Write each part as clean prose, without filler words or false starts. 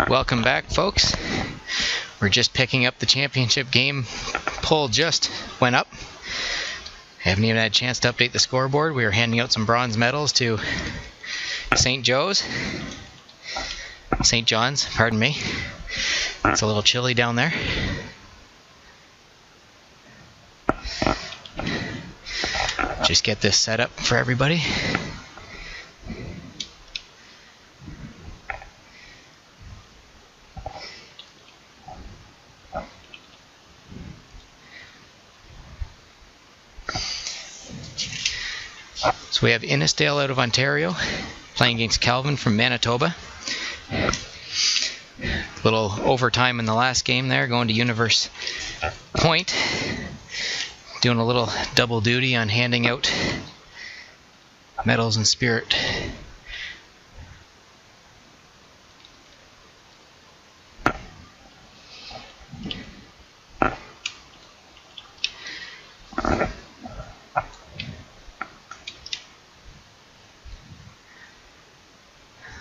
Welcome back, folks. We're just picking up the championship game. Poll just went up. Haven't even had a chance to update the scoreboard. We are handing out some bronze medals to St. John's, pardon me. It's a little chilly down there. Just get this set up for everybody. So we have Innidale out of Ontario playing against Kevlin from Manitoba. Little overtime in the last game there, going to Universe Point. Doing a little double duty on handing out medals and spirit.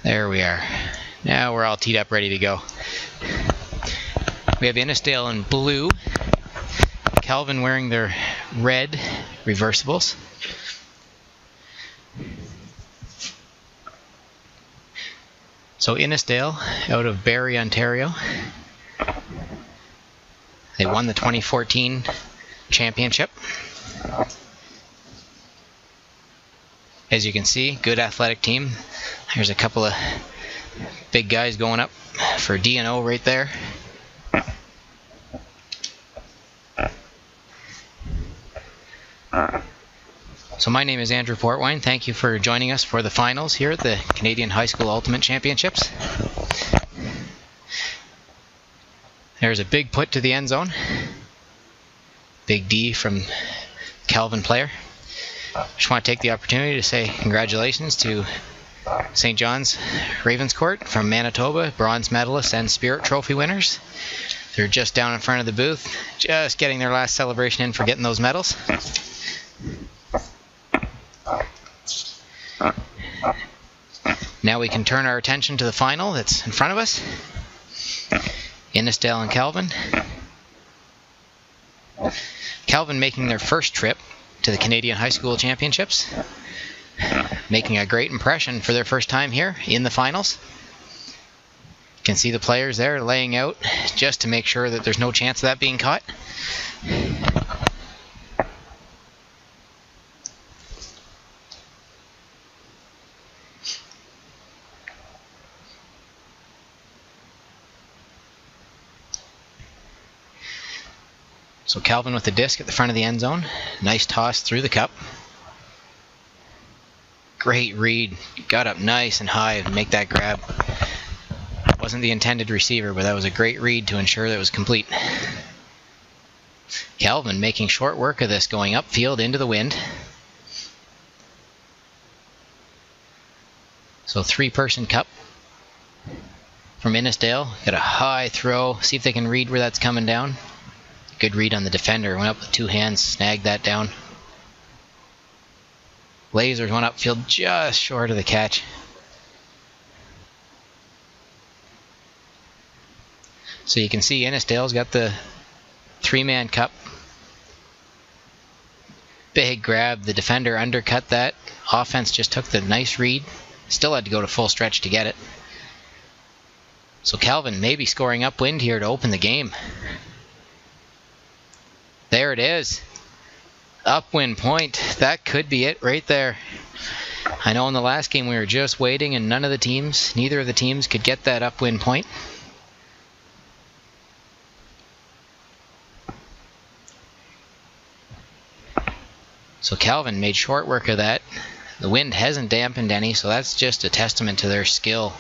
There we are. Now we're all teed up, ready to go. We have Innidale in blue. Kevlin wearing their red reversibles. So Innidale out of Barrie, Ontario. They won the 2014 championship. As you can see, good athletic team. There's a couple of big guys going up for D&O right there. So my name is Andrew Portwine. Thank you for joining us for the finals here at the Canadian High School Ultimate Championships. There's a big put to the end zone. Big D from Kevlin player. Just want to take the opportunity to say congratulations to St. John's Ravenscourt from Manitoba, bronze medalists and spirit trophy winners. They're just down in front of the booth, just getting their last celebration in for getting those medals. Now we can turn our attention to the final that's in front of us. Innidale and Kevlin. Kevlin making their first trip to the Canadian High School Championships. Making a great impression for their first time here in the finals. You can see the players there laying out just to make sure that there's no chance of that being caught. So Kevlin with the disc at the front of the end zone. Nice toss through the cup. Great read. Got up nice and high to make that grab. Wasn't the intended receiver, but that was a great read to ensure that it was complete. Kevlin making short work of this, going upfield into the wind. So three-person cup from Innidale. Got a high throw. See if they can read where that's coming down. Good read on the defender. Went up with two hands, snagged that down. Lasers went upfield just short of the catch. So you can see Innidale's got the three-man cup. Big grab. The defender undercut that. Offense just took the nice read. Still had to go to full stretch to get it. So Kevlin maybe scoring upwind here to open the game. There it is. Upwind point. That could be it right there. I know in the last game we were just waiting and neither of the teams could get that upwind point. So Kevlin made short work of that. The wind hasn't dampened any, so that's just a testament to their skill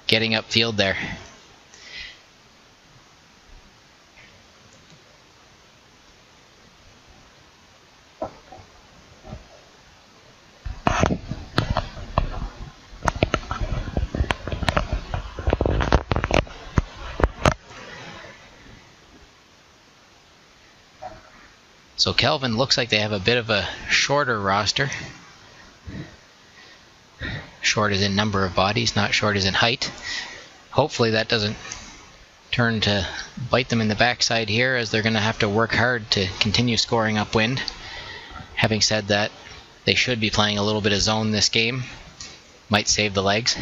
getting upfield there. So Kevlin looks like they have a bit of a shorter roster. Short as in number of bodies, not short as in height. Hopefully that doesn't turn to bite them in the backside here, as they're going to have to work hard to continue scoring upwind. Having said that, they should be playing a little bit of zone this game. Might save the legs.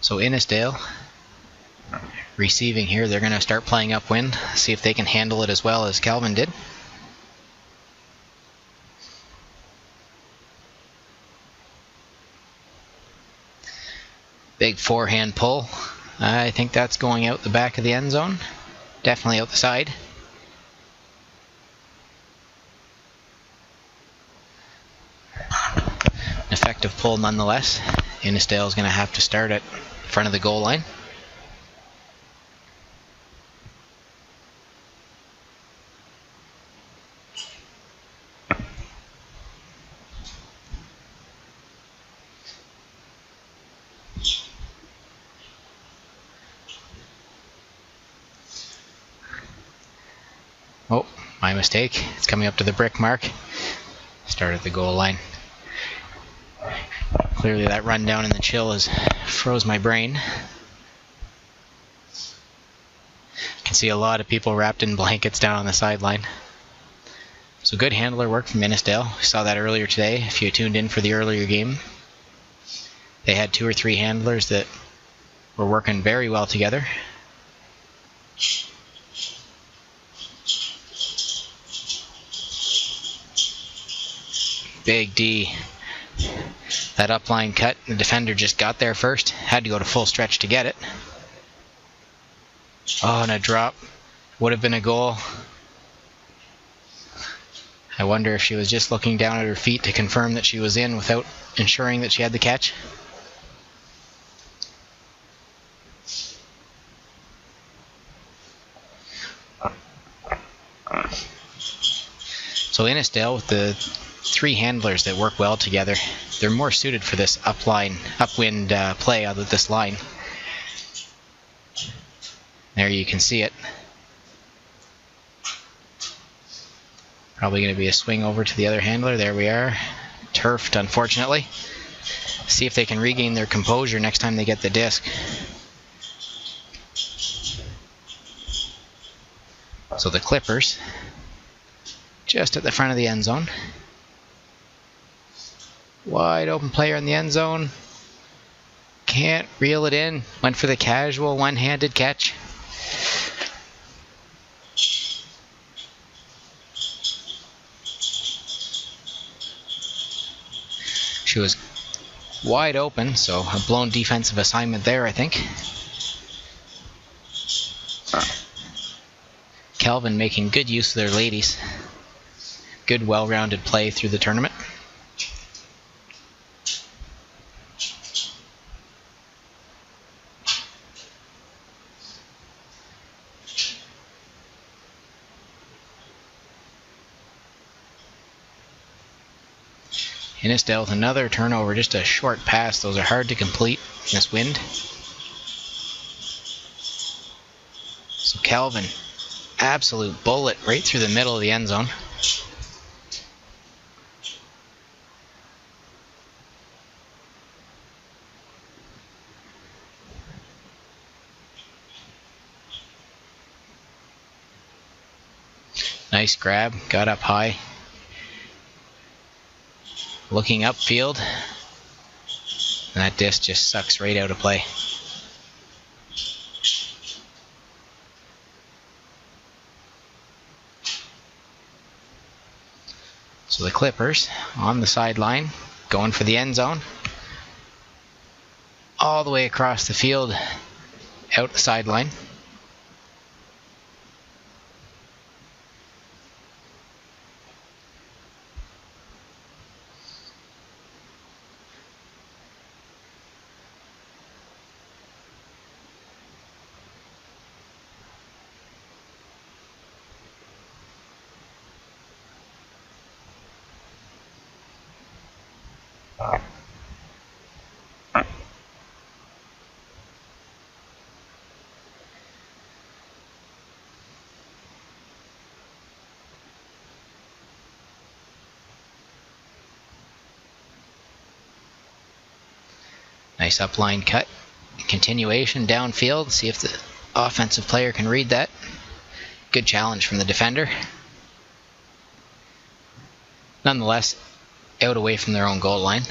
So Innidale receiving here, they're going to start playing upwind, see if they can handle it as well as Kevlin did. Big forehand pull. I think that's going out the back of the end zone. Definitely out the side. Effective pull nonetheless. Innidale is going to have to start at front of the goal line. Oh, my mistake. It's coming up to the brick mark. Start at the goal line. Clearly that run down in the chill has froze my brain. You can see a lot of people wrapped in blankets down on the sideline. So good handler work from Innidale. We saw that earlier today if you tuned in for the earlier game. They had 2 or 3 handlers that were working very well together. Big D. That upline cut, the defender just got there first. Had to go to full stretch to get it. Oh, and a drop. Would have been a goal. I wonder if she was just looking down at her feet to confirm that she was in without ensuring that she had the catch. So Innidale, with the 3 handlers that work well together, they're more suited for this upwind play out of this line. There you can see it. Probably going to be a swing over to the other handler. There we are. Turfed, unfortunately. See if they can regain their composure next time they get the disc. So the Clippers, just at the front of the end zone. Wide open player in the end zone. Can't reel it in. Went for the casual one-handed catch. She was wide open, so a blown defensive assignment there, I think. Kevlin making good use of their ladies. Good, well-rounded play through the tournament. Innidale with another turnover, just a short pass. Those are hard to complete in this wind. So Kevlin, absolute bullet right through the middle of the end zone. Nice grab, got up high. Looking upfield, and that disc just sucks right out of play. So the Clippers on the sideline, going for the end zone. All the way across the field, out the sideline. Nice upline cut. Continuation downfield. See if the offensive player can read that. Good challenge from the defender. Nonetheless, out away from their own goal line.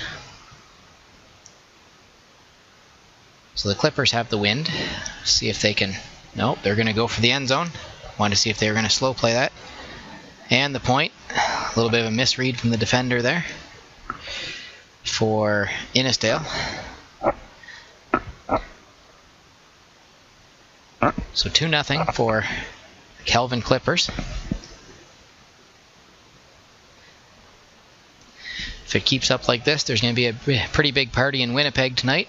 So the Clippers have the wind. See if they can... Nope, they're going to go for the end zone. Wanted to see if they were going to slow play that. And the point. A little bit of a misread from the defender there for Innidale. So 2-0 for Kevlin Clippers. If it keeps up like this, there's going to be a pretty big party in Winnipeg tonight.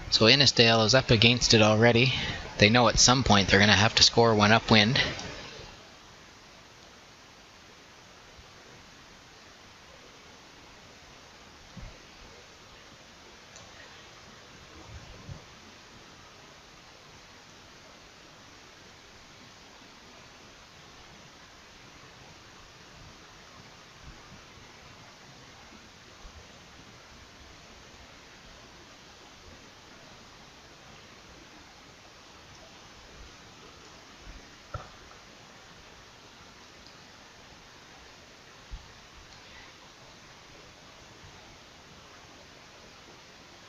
So Innidale is up against it already. They know at some point they're going to have to score one upwind.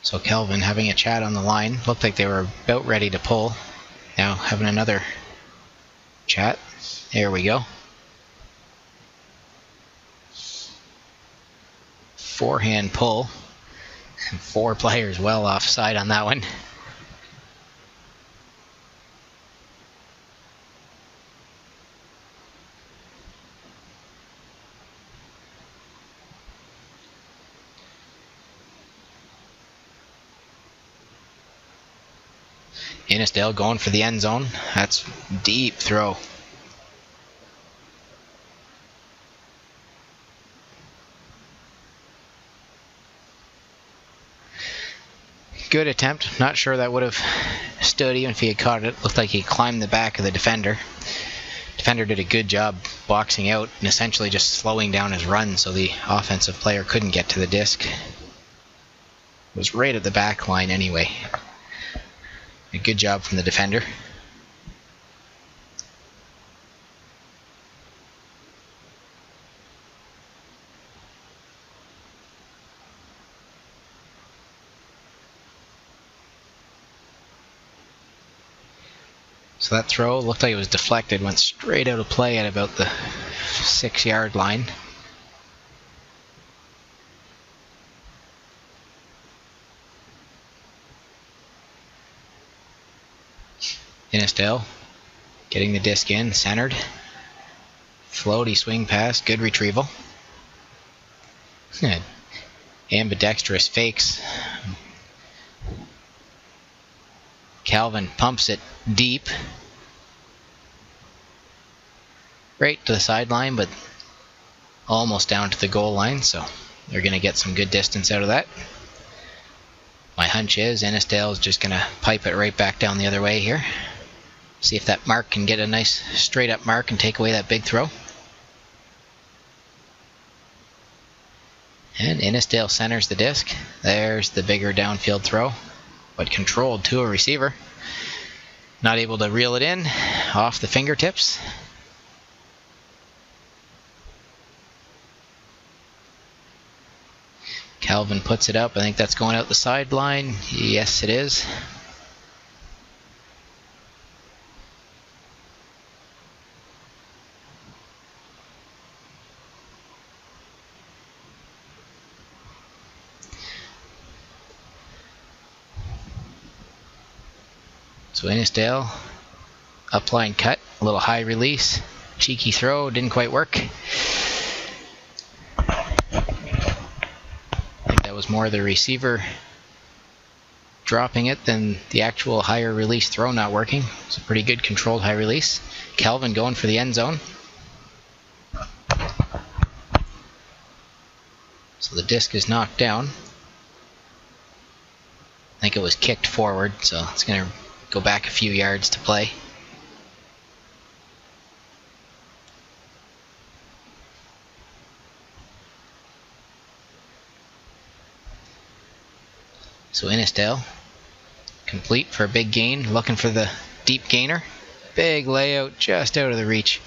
So Kevlin having a chat on the line. Looked like they were about ready to pull. Now having another chat. There we go. Forehand pull. And 4 players well offside on that one. Innidale going for the end zone. That's deep throw. Good attempt. Not sure that would have stood even if he had caught it. Looked like he climbed the back of the defender. Defender did a good job boxing out and essentially just slowing down his run so the offensive player couldn't get to the disc. It was right at the back line anyway. A good job from the defender. So that throw looked like it was deflected, went straight out of play at about the 6-yard line. Innidale getting the disc in, centered. Floaty swing pass, good retrieval. Ambidextrous fakes. Kevlin pumps it deep. Right to the sideline, but almost down to the goal line, so they're going to get some good distance out of that. My hunch is Innidale is just going to pipe it right back down the other way here. See if that mark can get a nice straight up mark and take away that big throw. And Innidale centers the disc. There's the bigger downfield throw, but controlled to a receiver. Not able to reel it in off the fingertips. Kevlin puts it up. I think that's going out the sideline. Yes, it is. So Innidale, upline cut, a little high release, cheeky throw, didn't quite work. I think that was more the receiver dropping it than the actual higher release throw not working. It's a pretty good controlled high release. Kevlin going for the end zone. So the disc is knocked down. I think it was kicked forward, so it's going to go back a few yards to play. So Innidale, complete for a big gain, looking for the deep gainer. Big layout, just out of the reach.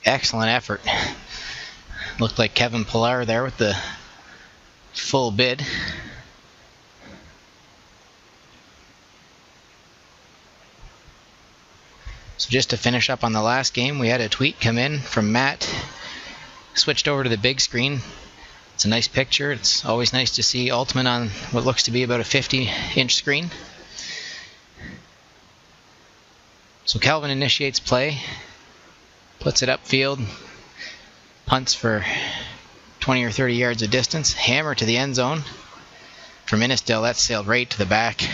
Excellent effort. Looked like Kevin Pillar there with the full bid. So just to finish up on the last game, we had a tweet come in from Matt. Switched over to the big screen. It's a nice picture. It's always nice to see Ultimate on what looks to be about a 50-inch screen. So Kevlin initiates play, puts it upfield, punts for 20 or 30 yards of distance, hammer to the end zone. From Innidale, that sailed right to the back.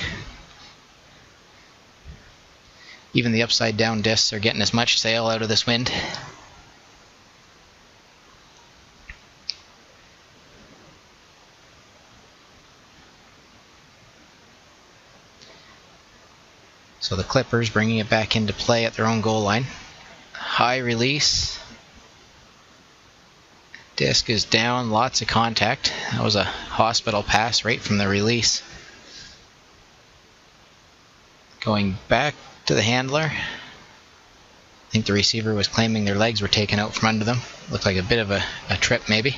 Even the upside down discs are getting as much sail out of this wind. So the Clippers bringing it back into play at their own goal line. High release. Disc is down, lots of contact. That was a hospital pass right from the release. Going back to the handler. I think the receiver was claiming their legs were taken out from under them. Looked like a bit of a trip maybe.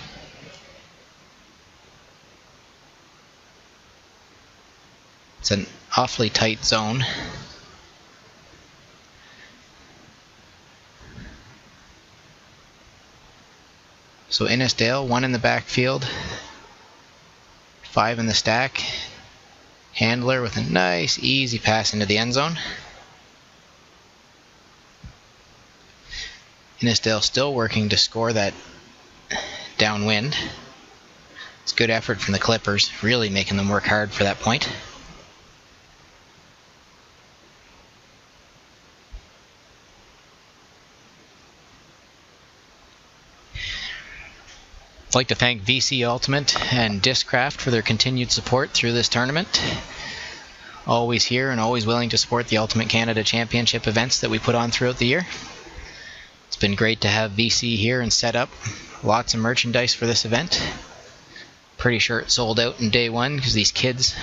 It's an awfully tight zone. So Innidale, 1 in the backfield, 5 in the stack. Handler with a nice, easy pass into the end zone. Innidale still working to score that downwind. It's good effort from the Clippers, really making them work hard for that point. I'd like to thank VC Ultimate and Discraft for their continued support through this tournament. Always here and always willing to support the Ultimate Canada Championship events that we put on throughout the year. It's been great to have VC here and set up lots of merchandise for this event. Pretty sure it sold out in day one because these kids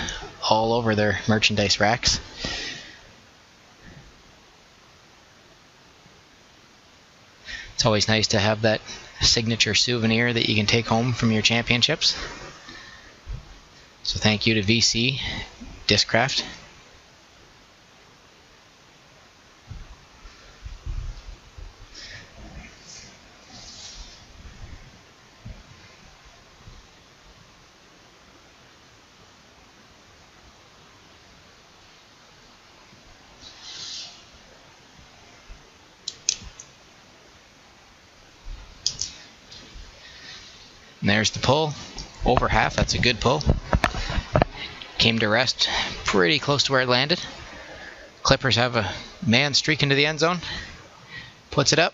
all over their merchandise racks. It's always nice to have that signature souvenir that you can take home from your championships. So thank you to VC, Discraft. And there's the pull, over half. That's a good pull. Came to rest pretty close to where it landed. Clippers have a man streak into the end zone. Puts it up.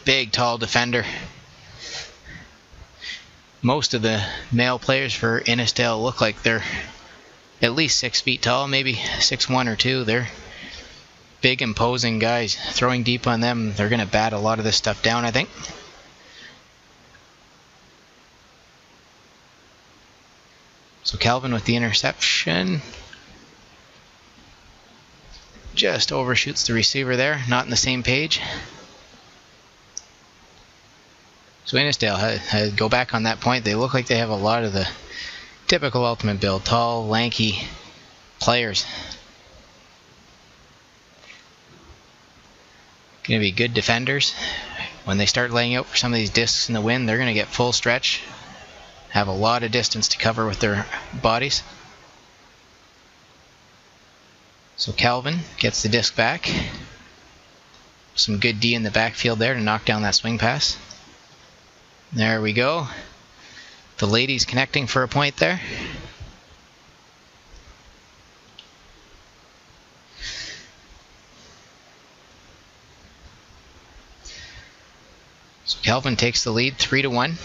Big, tall defender. Most of the male players for Innidale look like they're at least 6 feet tall, maybe 6'1" or 2. They're big, imposing guys. Throwing deep on them, they're going to bat a lot of this stuff down, I think. So Kevlin with the interception. Just overshoots the receiver there, not in the same page. So Innidale, go back on that point, they look like they have a lot of the typical Ultimate build. Tall, lanky players. Going to be good defenders. When they start laying out for some of these discs in the wind, they're going to get full stretch. Have a lot of distance to cover with their bodies. So Kevlin gets the disc back. Some good D in the backfield there to knock down that swing pass. There we go. The ladies connecting for a point there. Kevlin takes the lead 3-1. You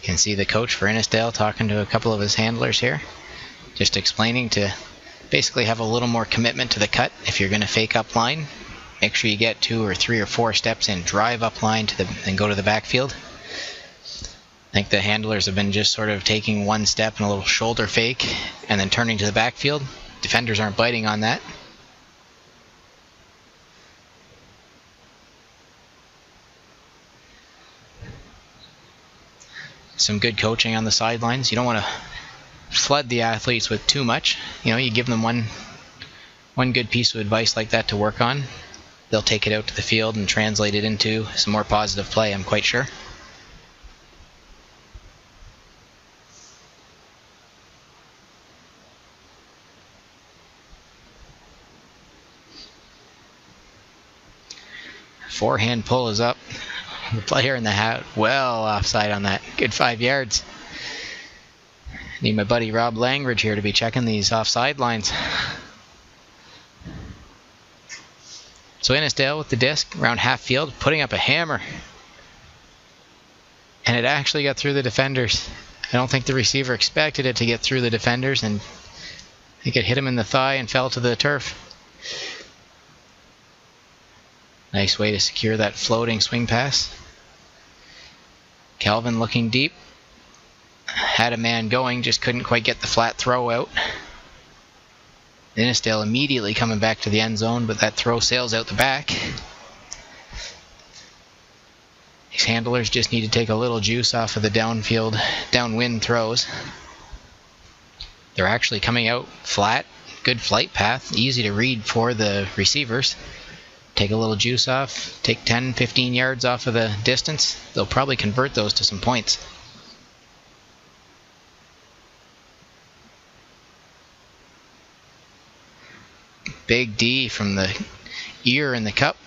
can see the coach for Innidale talking to a couple of his handlers here, just explaining to basically have a little more commitment to the cut. If you're going to fake up line, make sure you get 2 or 3 or 4 steps in, drive up line and go to the backfield. I think the handlers have been just sort of taking one step and a little shoulder fake and then turning to the backfield. Defenders aren't biting on that. Some good coaching on the sidelines. You don't want to flood the athletes with too much. You know, you give them one good piece of advice like that to work on. They'll take it out to the field and translate it into some more positive play, I'm quite sure. Forehand pull is up. The player in the hat well offside on that. Good 5 yards. Need my buddy Rob Langridge here to be checking these offside lines. So Innidale with the disc around half field, putting up a hammer. And it actually got through the defenders. I don't think the receiver expected it to get through the defenders, and I think it hit him in the thigh and fell to the turf. Nice way to secure that floating swing pass. Kevlin looking deep. Had a man going, just couldn't quite get the flat throw out. Innidale immediately coming back to the end zone, but that throw sails out the back. These handlers just need to take a little juice off of the downwind throws. They're actually coming out flat, good flight path, easy to read for the receivers. Take a little juice off, take 10, 15 yards off of the distance. They'll probably convert those to some points. Big D from the ear in the cup.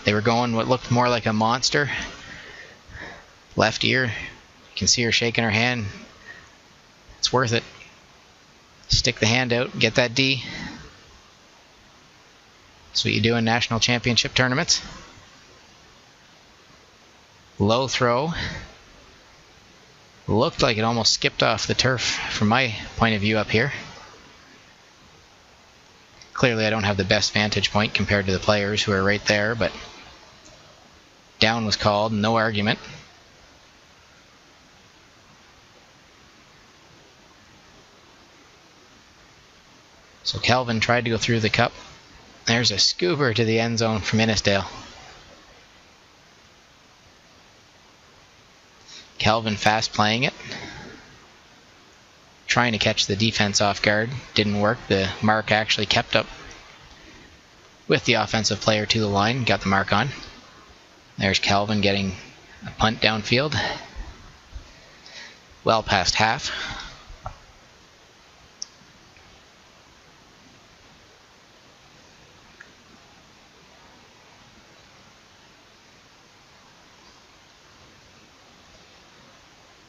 They were going what looked more like a monster. Left ear. You can see her shaking her hand. It's worth it. Stick the hand out, get that D. That's what you do in national championship tournaments. Low throw. Looked like it almost skipped off the turf from my point of view up here. Clearly I don't have the best vantage point compared to the players who are right there, but down was called, no argument. So Kevlin tried to go through the cup. There's a scooper to the end zone from Innidale. Kevlin fast playing it. Trying to catch the defense off guard. Didn't work. The mark actually kept up with the offensive player to the line. Got the mark on. There's Kevlin getting a punt downfield. Well past half.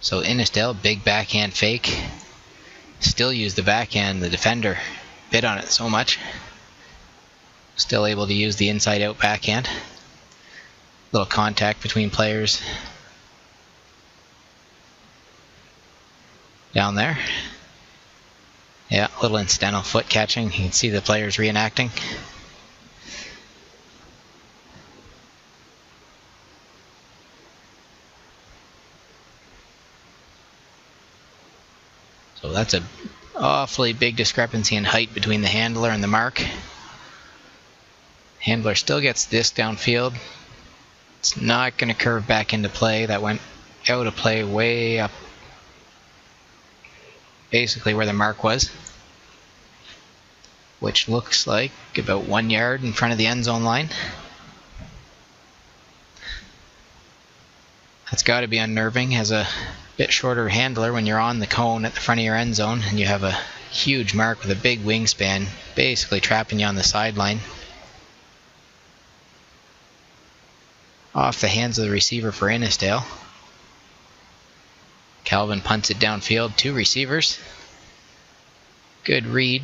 So Innidale, big backhand fake. Still use the backhand. The defender bit on it so much. Still able to use the inside out backhand. Little contact between players. Down there. Yeah, a little incidental foot catching. You can see the players reenacting. So that's a awfully big discrepancy in height between the handler and the mark. Handler still gets this downfield. It's not going to curve back into play. That went out of play way up, basically where the mark was, which looks like about 1 yard in front of the end zone line. That's got to be unnerving as a bit shorter handler when you're on the cone at the front of your end zone and you have a huge mark with a big wingspan basically trapping you on the sideline. off the hands of the receiver for Innidale. Kevlin punts it downfield, 2 receivers. Good read.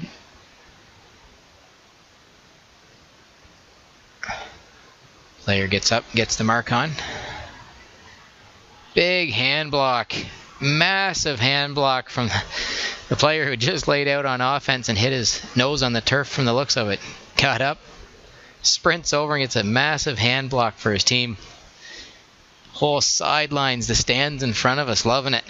Player gets up, gets the mark on. Big hand block. Massive hand block from the player who just laid out on offense and hit his nose on the turf from the looks of it. Got up, sprints over and gets a massive hand block for his team. Whole sidelines, the stands in front of us, loving it.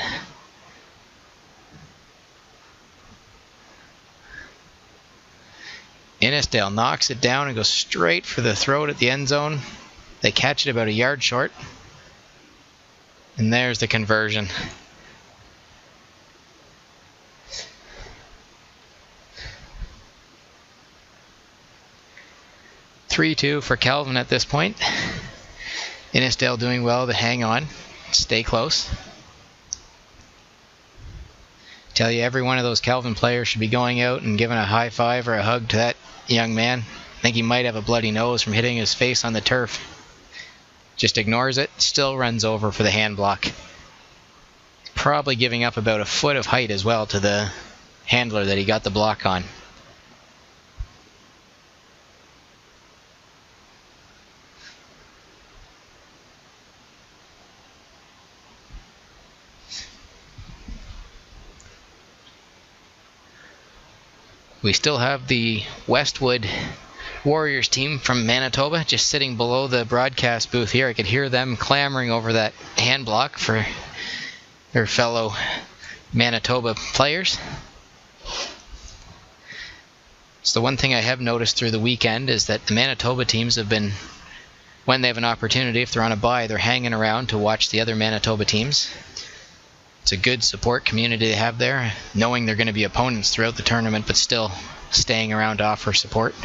Innidale knocks it down and goes straight for the throat at the end zone. They catch it about a yard short. And there's the conversion. (3-2) for Kevlin at this point. Innidale doing well to hang on, stay close. Tell you, every one of those Kevlin players should be going out and giving a high five or a hug to that young man. I think he might have a bloody nose from hitting his face on the turf. Just ignores it, still runs over for the hand block. Probably giving up about a foot of height as well to the handler that he got the block on. We still have the Westwood Warriors team from Manitoba just sitting below the broadcast booth here. I could hear them clamoring over that hand block for their fellow Manitoba players. So the one thing I have noticed through the weekend is that the Manitoba teams have been, when they have an opportunity, if they're on a bye, they're hanging around to watch the other Manitoba teams. It's a good support community they have there, knowing they're going to be opponents throughout the tournament, but still staying around to offer support.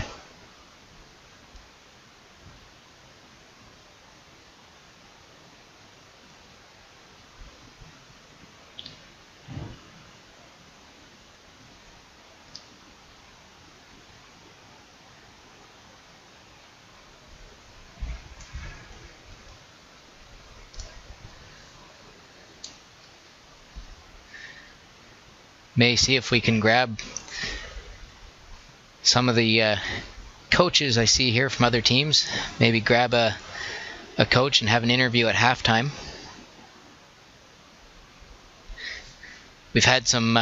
May see if we can grab some of the coaches I see here from other teams. Maybe grab a coach and have an interview at halftime. We've had some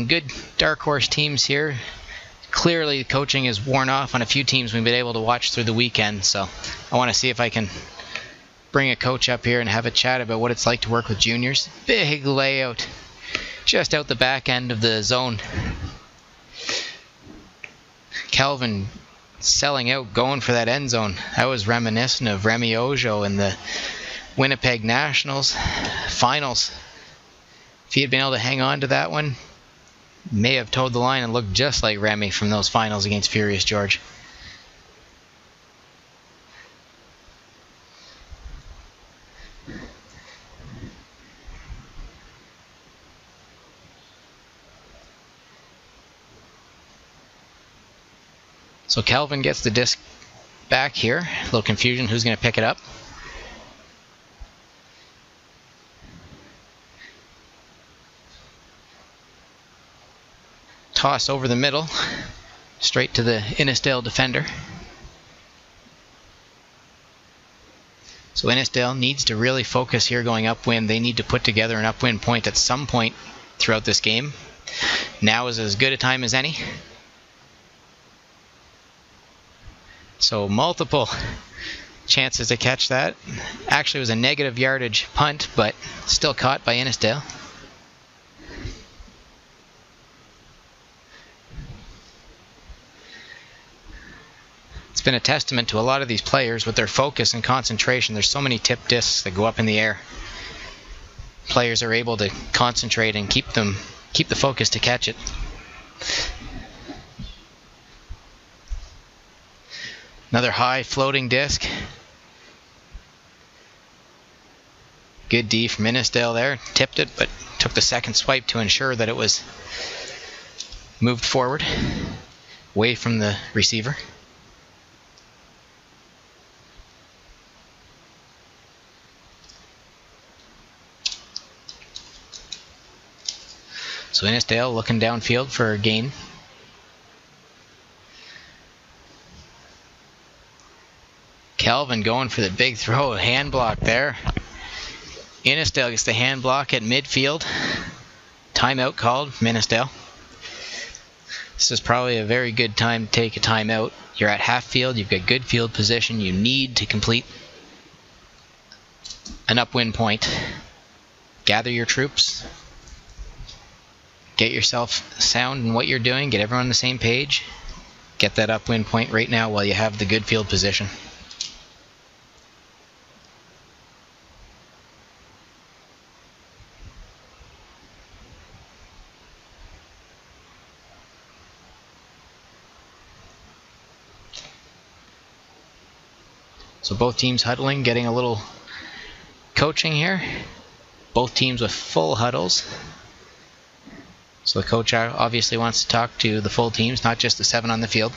good dark horse teams here. Clearly, coaching is worn off on a few teams we've been able to watch through the weekend. So I want to see if I can bring a coach up here and have a chat about what it's like to work with juniors. Big layout. Just out the back end of the zone. Kevlin selling out, going for that end zone. That was reminiscent of Remy Ojo in the Winnipeg Nationals finals. If he had been able to hang on to that one, may have towed the line and looked just like Remy from those finals against Furious George. So Kevlin gets the disc back here. A little confusion who's going to pick it up. Toss over the middle, straight to the Innidale defender. So Innidale needs to really focus here going upwind. They need to put together an upwind point at some point throughout this game. Now is as good a time as any. So multiple chances to catch that. Actually, it was a negative yardage punt, but still caught by Innidale. It's been a testament to a lot of these players with their focus and concentration. There's so many tip discs that go up in the air. Players are able to concentrate and keep the focus to catch it. Another high floating disc. Good D from Innidale there. Tipped it, but took the second swipe to ensure that it was moved forward, away from the receiver. So Innidale looking downfield for a gain. Kevlin going for the big throw, hand block there. Innidale gets the hand block at midfield. Timeout called from Innidale. This is probably a very good time to take a timeout. You're at half field, you've got good field position, you need to complete an upwind point. Gather your troops. Get yourself sound in what you're doing, get everyone on the same page. Get that upwind point right now while you have the good field position. So both teams huddling, getting a little coaching here. Both teams with full huddles. So the coach obviously wants to talk to the full teams, not just the 7 on the field.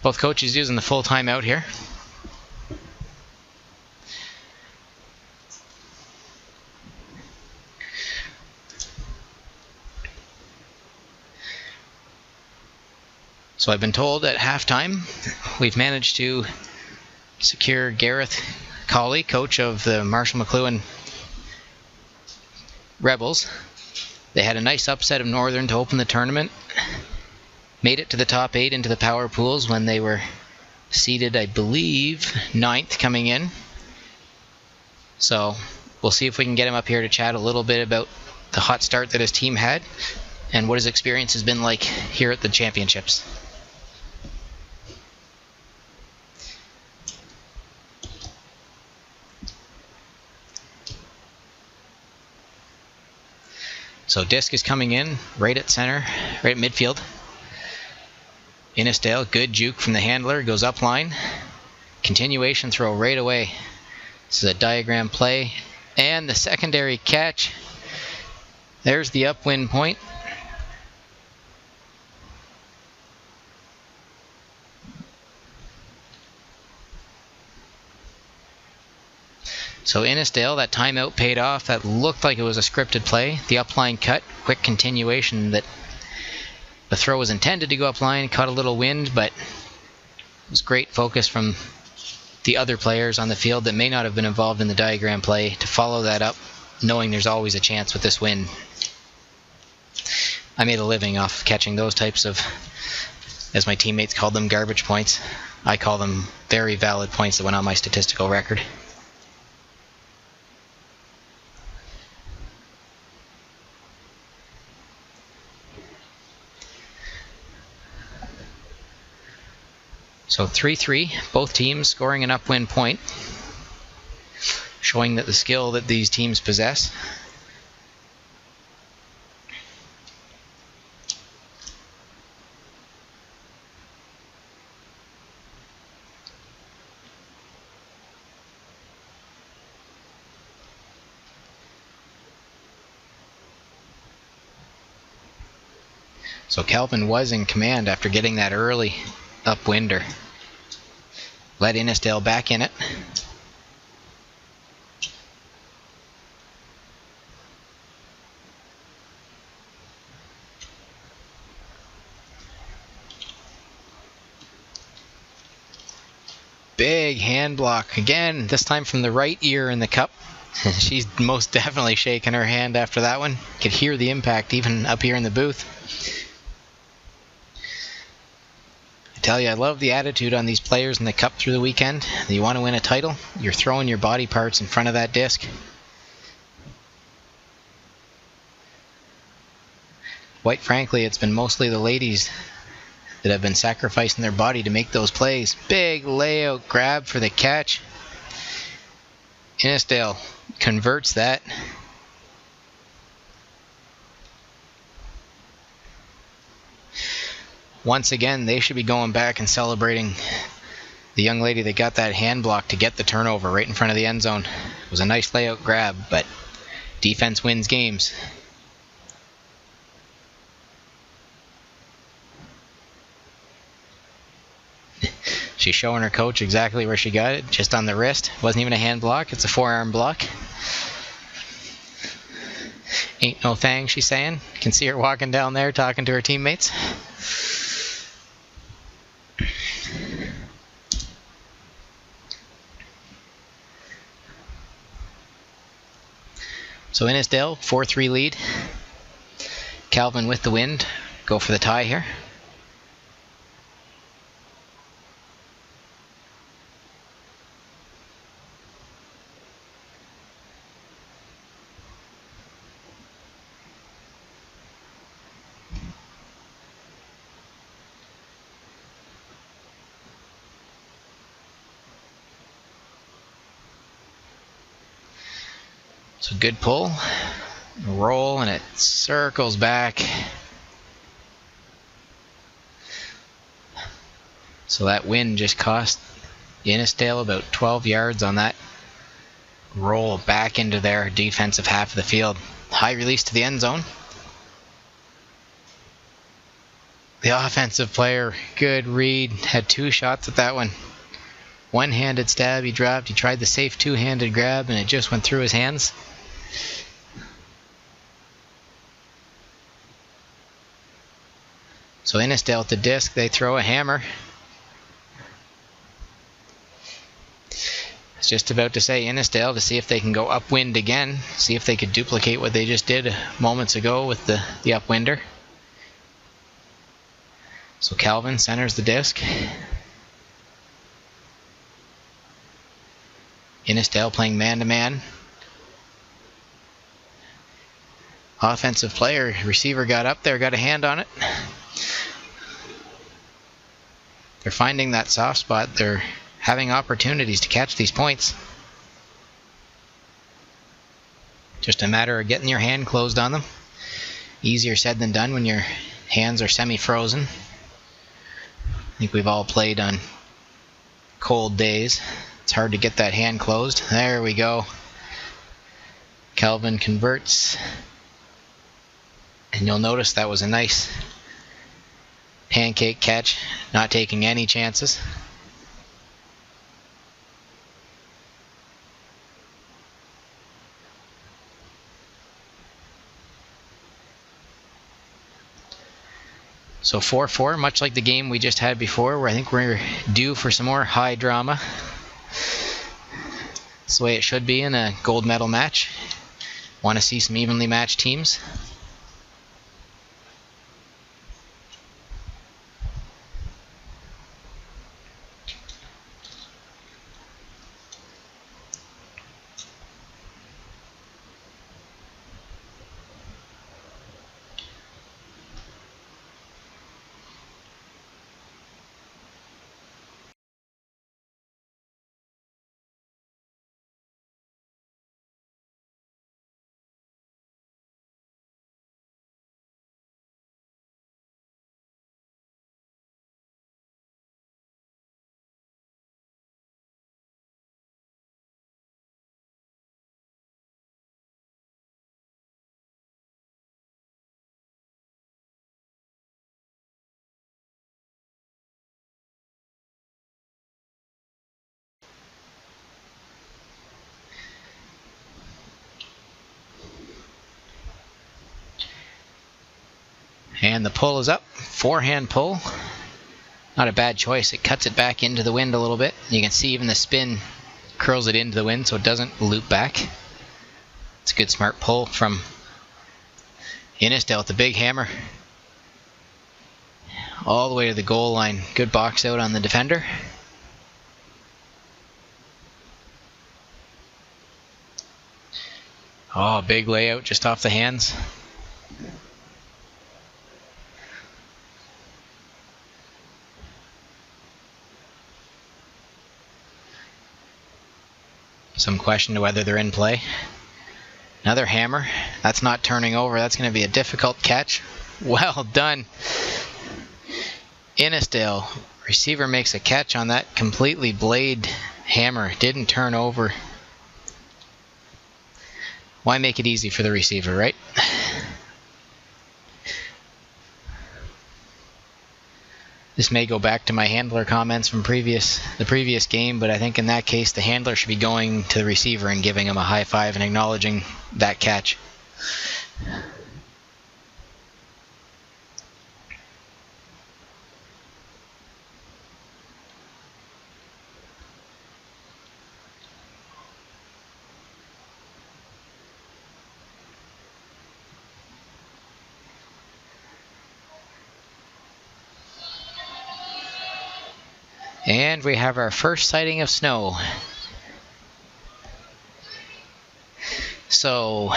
Both coaches using the full timeout here. So I've been told at halftime we've managed to secure Gareth Colley, coach of the Marshall McLuhan Rebels. They had a nice upset of Northern to open the tournament. Made it to the top 8 into the power pools when they were seeded, I believe, 9th coming in. So we'll see if we can get him up here to chat a little bit about the hot start that his team had and what his experience has been like here at the championships. So disc is coming in right at center, right at midfield. Innidale, good juke from the handler, goes up line. Continuation throw right away. This is a diagram play. And the secondary catch. There's the upwind point. So Innidale, that timeout paid off. That looked like it was a scripted play. The upline cut, quick continuation that the throw was intended to go up line, caught a little wind, but it was great focus from the other players on the field that may not have been involved in the diagram play to follow that up, knowing there's always a chance with this wind. I made a living off catching those types of, as my teammates called them, garbage points. I call them very valid points that went on my statistical record. So 3-3, both teams scoring an upwind point, showing that the skill that these teams possess. So Kevlin was in command after getting that early upwinder. Let Innidale back in it. Big hand block again, this time from the right ear in the cup. She's most definitely shaking her hand after that one. Could hear the impact even up here in the booth. Tell you, I love the attitude on these players in the cup through the weekend. You want to win a title, you're throwing your body parts in front of that disc. Quite frankly, it's been mostly the ladies that have been sacrificing their body to make those plays. Big layout grab for the catch. Innidale converts that. once again, they should be going back and celebrating the young lady that got that hand block to get the turnover right in front of the end zone. It was a nice layout grab, but defense wins games. She's showing her coach exactly where she got it, just on the wrist. Wasn't even a hand block, it's a forearm block. Ain't no thing, she's saying. You can see her walking down there talking to her teammates. So Innidale, 4-3 lead. Kevlin with the wind, go for the tie here. So good pull, roll, and it circles back. So that wind just cost Innidale about 12 yards on that roll back into their defensive half of the field. High release to the end zone. The offensive player, good read, had 2 shots at that one. One-handed stab, he dropped, he tried the safe two-handed grab, and it just went through his hands. So Innidale at the disc, they throw a hammer. It's just about to say Innidale to see if they can go upwind again, see if they could duplicate what they just did moments ago with the upwinder. So Kevlin centers the disc. Innidale playing man-to-man. Offensive player, receiver got up there, got a hand on it. They're finding that soft spot. They're having opportunities to catch these points. Just a matter of getting your hand closed on them. Easier said than done when your hands are semi-frozen. I think we've all played on cold days. It's hard to get that hand closed. There we go. Kevlin converts. And you'll notice that was a nice pancake catch, not taking any chances. So 4-4, much like the game we just had before, where I think we're due for some more high drama. It's the way it should be in a gold medal match. Want to see some evenly matched teams. And the pull is up. Forehand pull. Not a bad choice. It cuts it back into the wind a little bit. You can see even the spin curls it into the wind so it doesn't loop back. It's a good smart pull from Innidale with the big hammer. All the way to the goal line. Good box out on the defender. Oh, big layout just off the hands. Some question to whether they're in play. Another hammer. That's not turning over. That's going to be a difficult catch. Well done. Innidale, receiver makes a catch on that completely blade hammer. Didn't turn over. Why make it easy for the receiver, right? This may go back to my handler comments from the previous game, but I think in that case the handler should be going to the receiver and giving him a high five and acknowledging that catch. And we have our first sighting of snow. So,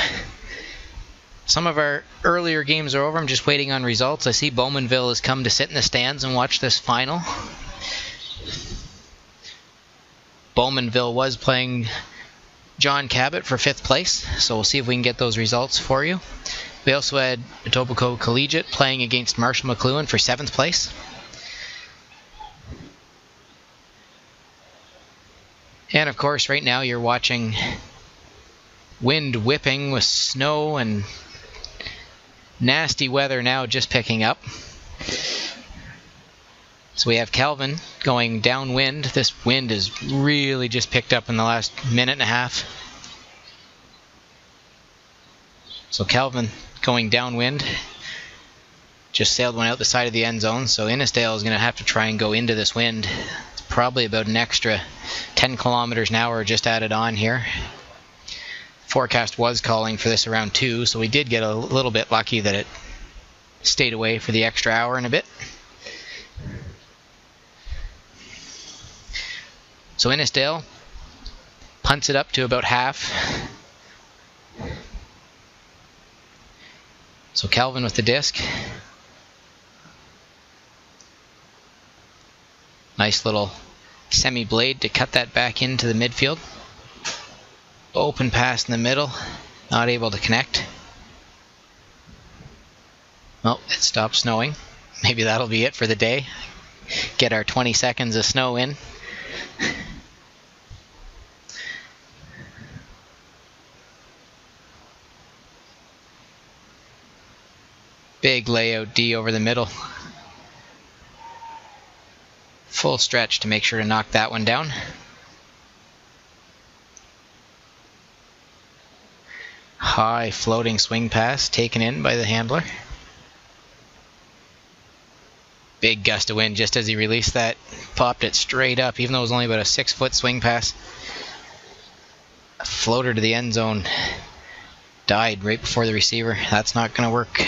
some of our earlier games are over. I'm just waiting on results. I see Bowmanville has come to sit in the stands and watch this final. Bowmanville was playing John Cabot for 5th place, so we'll see if we can get those results for you. We also had Etobicoke Collegiate playing against Marshall McLuhan for 7th place. And of course, right now you're watching wind whipping with snow and nasty weather now just picking up. So we have Kevlin going downwind. This wind has really just picked up in the last minute and a half. So Kevlin going downwind. Just sailed one out the side of the end zone. So Innidale is going to have to try and go into this wind. It's probably about an extra 10 kilometers an hour just added on here. Forecast was calling for this around 2, so we did get a little bit lucky that it stayed away for the extra hour and a bit. So Innidale punts it up to about half. So Kevlin with the disc. Nice little semi-blade to cut that back into the midfield. Open pass in the middle. Not able to connect. Oh, it stopped snowing. Maybe that'll be it for the day. Get our 20 seconds of snow in. Big layout D over the middle. Full stretch to make sure to knock that one down. High floating swing pass taken in by the handler. Big gust of wind just as he released that. Popped it straight up, even though it was only about a 6-foot swing pass. A floater to the end zone. Died right before the receiver. That's not going to work.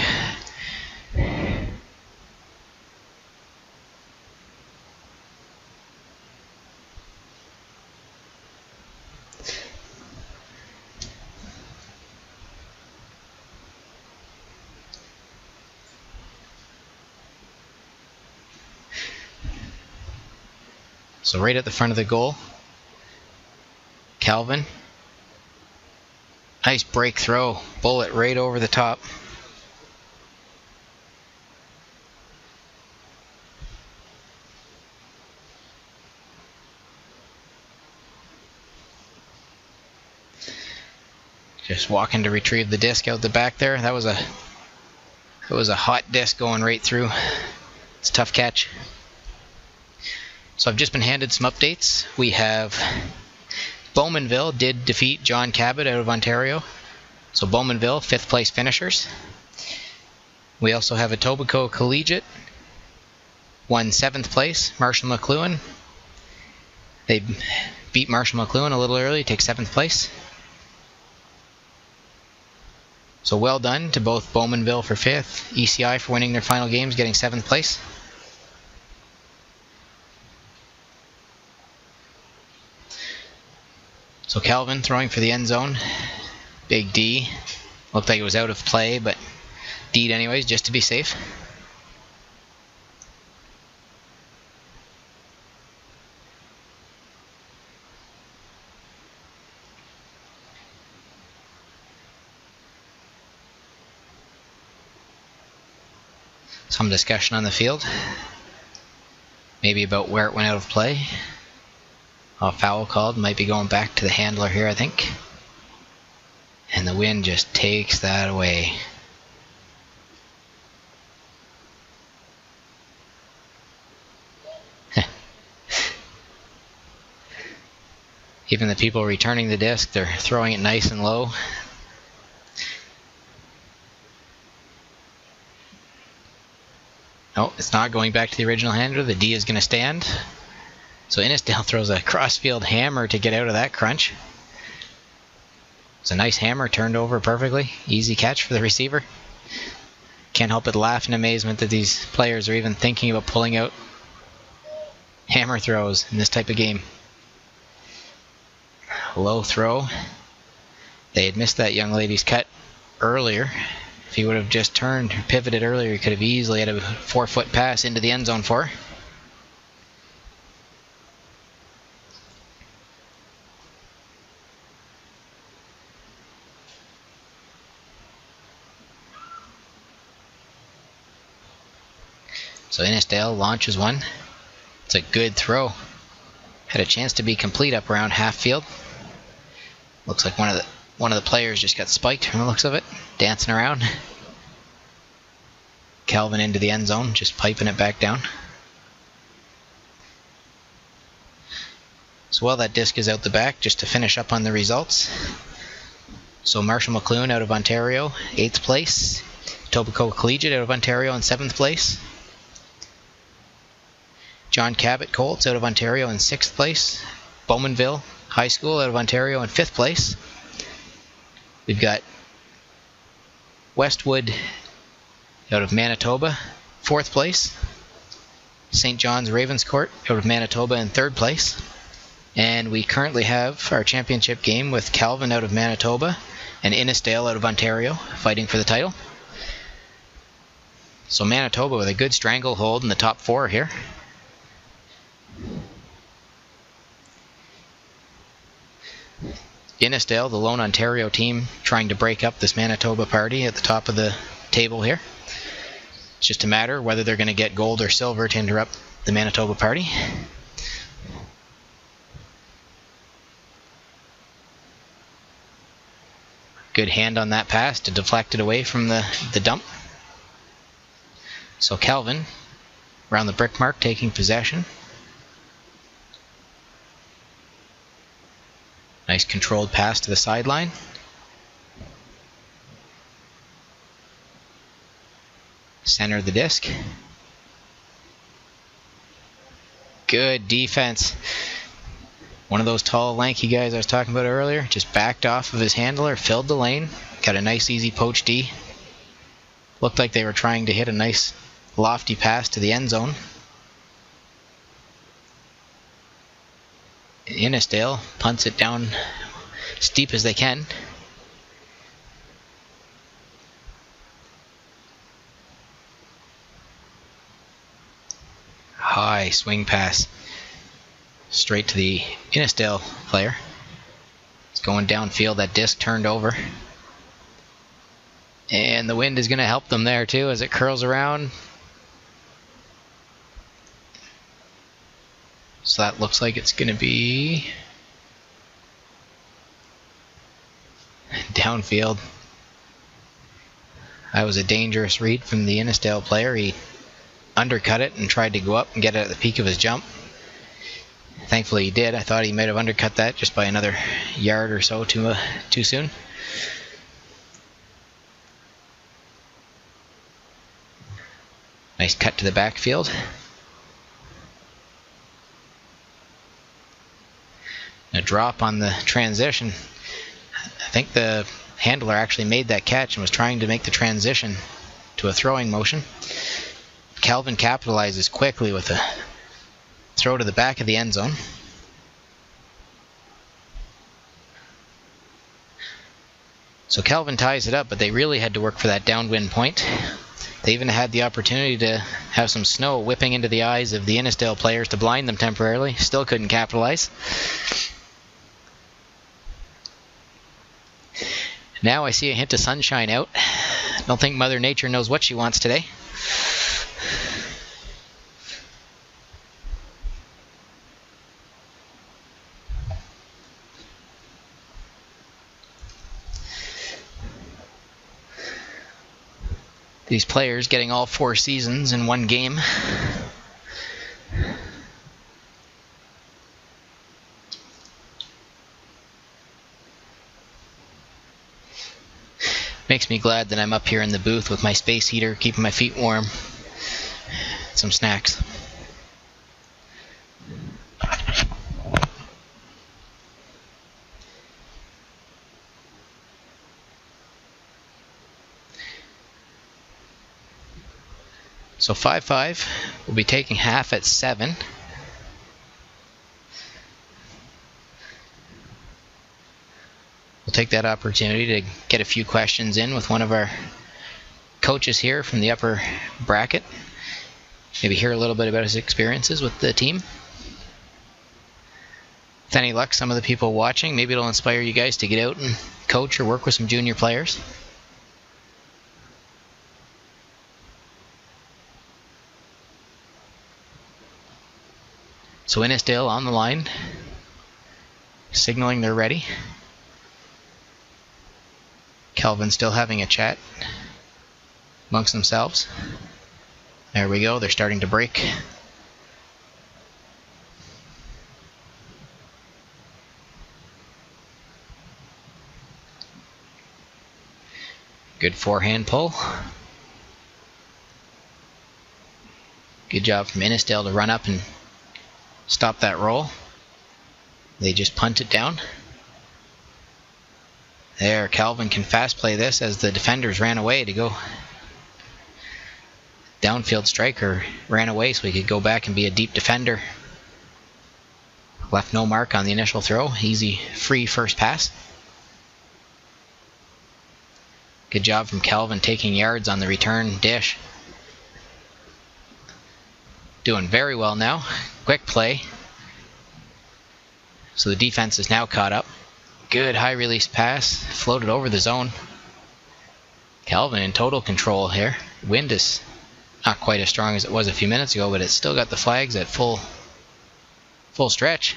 So right at the front of the goal, Kevlin. Nice break throw, bullet right over the top. Just walking to retrieve the disc out the back there. That was a hot disc going right through. It's a tough catch. So I've just been handed some updates. We have Bowmanville did defeat John Cabot out of Ontario. So Bowmanville, 5th place finishers. We also have Etobicoke Collegiate, won 7th place, Marshall McLuhan. They beat Marshall McLuhan a little early, take 7th place. So well done to both Bowmanville for 5th, ECI for winning their final games, getting 7th place. So Kevlin throwing for the end zone. Big D. Looked like it was out of play, but D'd anyways, just to be safe. Some discussion on the field. maybe about where it went out of play. A foul called, might be going back to the handler here, I think. And the wind just takes that away. Even the people returning the disc, they're throwing it nice and low. No, it's not going back to the original handler. The D is going to stand. So Innidale throws a crossfield hammer to get out of that crunch. It's a nice hammer, turned over perfectly. Easy catch for the receiver. Can't help but laugh in amazement that these players are even thinking about pulling out hammer throws in this type of game. Low throw. They had missed that young lady's cut earlier. If he would have just turned or pivoted earlier, he could have easily had a 4-foot pass into the end zone for her. So Innidale launches one. It's a good throw. Had a chance to be complete up around half field. Looks like one of the players just got spiked from the looks of it, dancing around. Kevlin into the end zone, just piping it back down. So while that disc is out the back, just to finish up on the results. So Marshall McLuhan out of Ontario, 8th place. Etobicoke Collegiate out of Ontario in 7th place. John Cabot Colts out of Ontario in 6th place. Bowmanville High School out of Ontario in 5th place. We've got Westwood out of Manitoba, 4th place. St. John's Ravenscourt out of Manitoba in 3rd place. And we currently have our championship game with Kevlin out of Manitoba and Innidale out of Ontario fighting for the title. So Manitoba with a good stranglehold in the top 4 here. Innidale, the lone Ontario team, trying to break up this Manitoba party at the top of the table here. It's just a matter whether they're going to get gold or silver to interrupt the Manitoba party. Good hand on that pass to deflect it away from the dump. So Kevlin around the brick mark taking possession. Nice controlled pass to the sideline. Center the disc. Good defense. One of those tall, lanky guys I was talking about earlier just backed off of his handler, filled the lane, got a nice easy poach D. Looked like they were trying to hit a nice lofty pass to the end zone. Innidale punts it down steep as they can. High swing pass straight to the Innidale player. It's going downfield, that disc turned over. And the wind is going to help them there too as it curls around. So that looks like it's going to be downfield. That was a dangerous read from the Innidale player. He undercut it and tried to go up and get it at the peak of his jump. Thankfully he did. I thought he might have undercut that just by another yard or so too soon. Nice cut to the backfield. A drop on the transition. I think the handler actually made that catch and was trying to make the transition to a throwing motion. Kevlin capitalizes quickly with a throw to the back of the end zone. So Kevlin ties it up, but they really had to work for that downwind point. They even had the opportunity to have some snow whipping into the eyes of the Innidale players to blind them temporarily. Still couldn't capitalize. Now I see a hint of sunshine out. I don't think Mother Nature knows what she wants today. These players getting all 4 seasons in one game. Makes me glad that I'm up here in the booth with my space heater, keeping my feet warm. Some snacks. So 5-5, we'll be taking half at 7. We'll take that opportunity to get a few questions in with one of our coaches here from the upper bracket. Maybe hear a little bit about his experiences with the team. With any luck, some of the people watching, maybe it'll inspire you guys to get out and coach or work with some junior players. So Innidale on the line, signaling they're ready. Kevlin still having a chat amongst themselves. There we go, they're starting to break. Good forehand pull. Good job from Innidale to run up and stop that roll. They just punt it down. There, Kevlin can fast play this as the defenders ran away to go. Downfield striker ran away so he could go back and be a deep defender. Left no mark on the initial throw. Easy, free first pass. Good job from Kevlin taking yards on the return dish. Doing very well now. Quick play. So the defense is now caught up. Good high release pass. Floated over the zone. Kevlin in total control here. Wind is not quite as strong as it was a few minutes ago, but it's still got the flags at full stretch.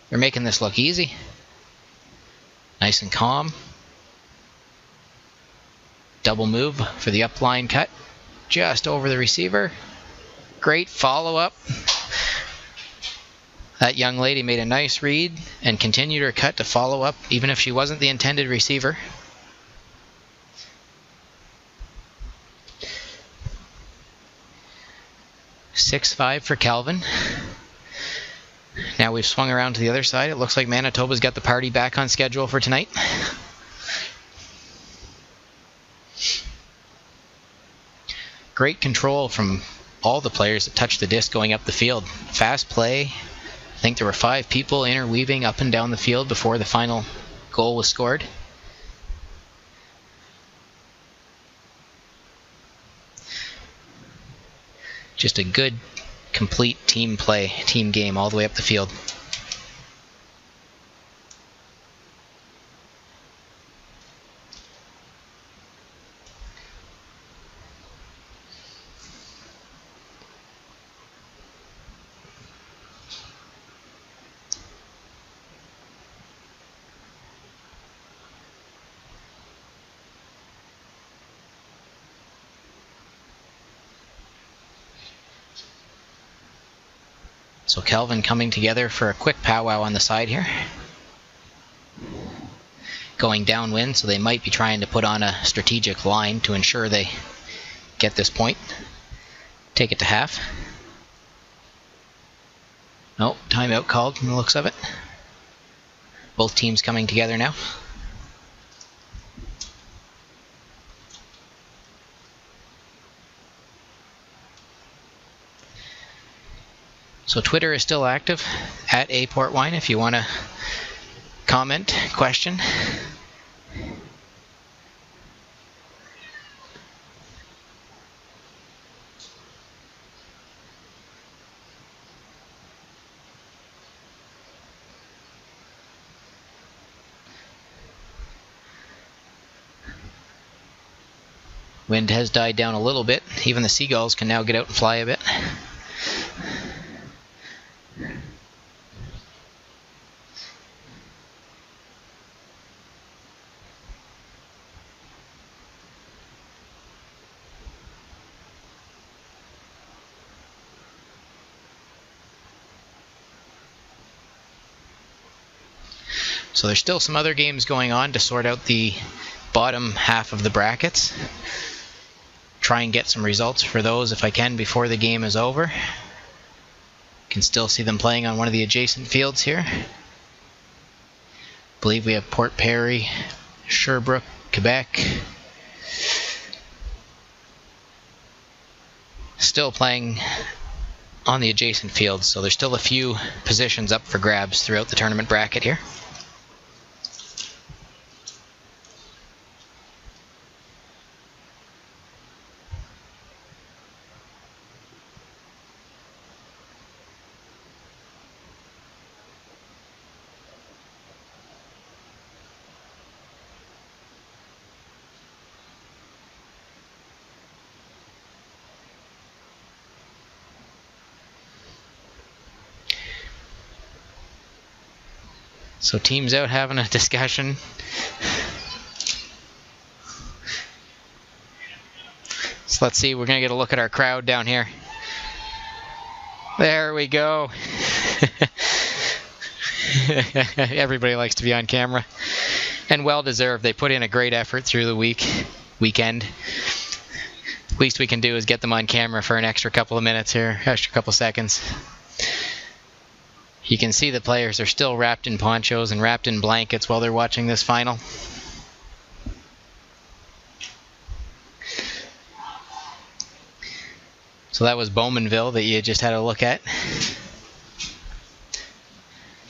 They're making this look easy. Nice and calm. Double move for the upline cut. Just over the receiver. Great follow-up. That young lady made a nice read and continued her cut to follow up, even if she wasn't the intended receiver. (6-5) for Kevlin. Now we've swung around to the other side. It looks like Manitoba's got the party back on schedule for tonight. Great control from all the players that touched the disc going up the field. Fast play. I think there were 5 people interweaving up and down the field before the final goal was scored. Just a good, complete team play, team game all the way up the field. So Kevlin coming together for a quick powwow on the side here. Going downwind, so they might be trying to put on a strategic line to ensure they get this point. Take it to half. Oh, timeout called from the looks of it. Both teams coming together now. So Twitter is still active, at @aportwine, if you want to comment, question. Wind has died down a little bit. Even the seagulls can now get out and fly a bit. So there's still some other games going on to sort out the bottom half of the brackets. Try and get some results for those if I can before the game is over. Can still see them playing on one of the adjacent fields here. Believe we have Port Perry, Sherbrooke, Quebec. Still playing on the adjacent fields, so there's still a few positions up for grabs throughout the tournament bracket here. So teams out having a discussion. So let's see, we're going to get a look at our crowd down here. There we go. Everybody likes to be on camera. And well deserved. They put in a great effort through the weekend. Least we can do is get them on camera for an extra couple of minutes here, extra couple seconds. You can see the players are still wrapped in ponchos and wrapped in blankets while they're watching this final. So that was Bowmanville that you just had a look at.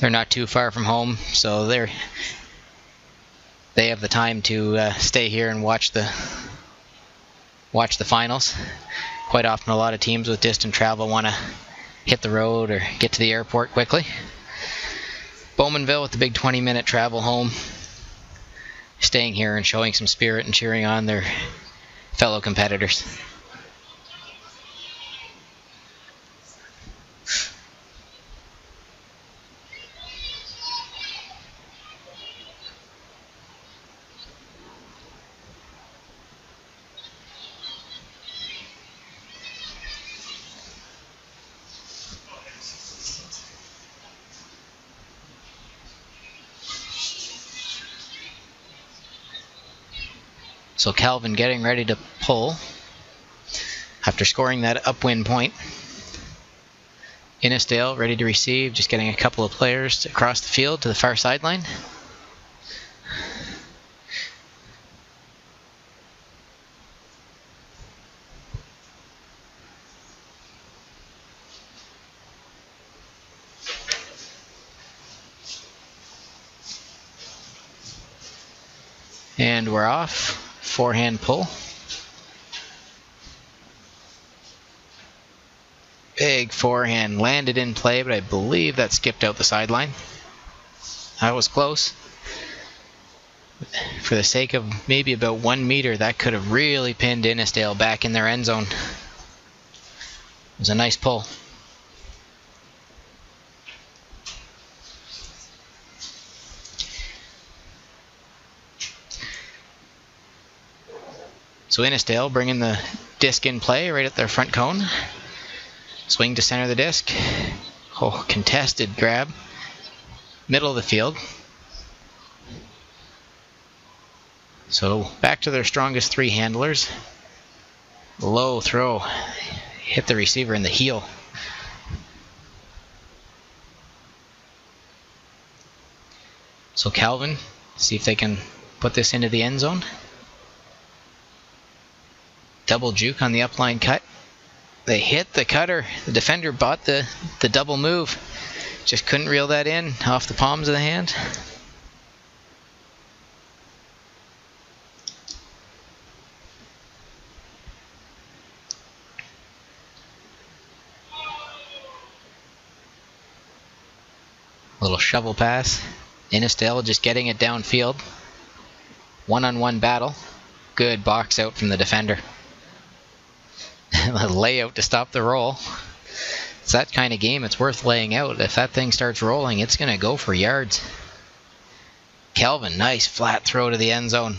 They're not too far from home, so they have the time to stay here and watch the finals. Quite often a lot of teams with distant travel want to hit the road or get to the airport quickly. Bowmanville with the big 20-minute travel home, staying here and showing some spirit and cheering on their fellow competitors. So Kevlin getting ready to pull after scoring that upwind point. Innidale ready to receive, just getting a couple of players across the field to the far sideline. And we're off. Forehand pull. Big forehand landed in play, but I believe that skipped out the sideline. That was close. For the sake of maybe about 1 meter, that could have really pinned Innidale back in their end zone. It was a nice pull. So Innidale bringing the disc in play right at their front cone. Swing to center the disc. Oh, contested grab. Middle of the field. So back to their strongest three handlers. Low throw. Hit the receiver in the heel. So Kevlin, see if they can put this into the end zone. Double juke on the upline cut. They hit the cutter. The defender bought the double move. Just couldn't reel that in off the palms of the hand. Little shovel pass. Innidale just getting it downfield. One-on-one battle. Good box out from the defender. A layout to stop the roll. It's that kind of game, it's worth laying out. If that thing starts rolling, it's going to go for yards. Kevlin, nice flat throw to the end zone.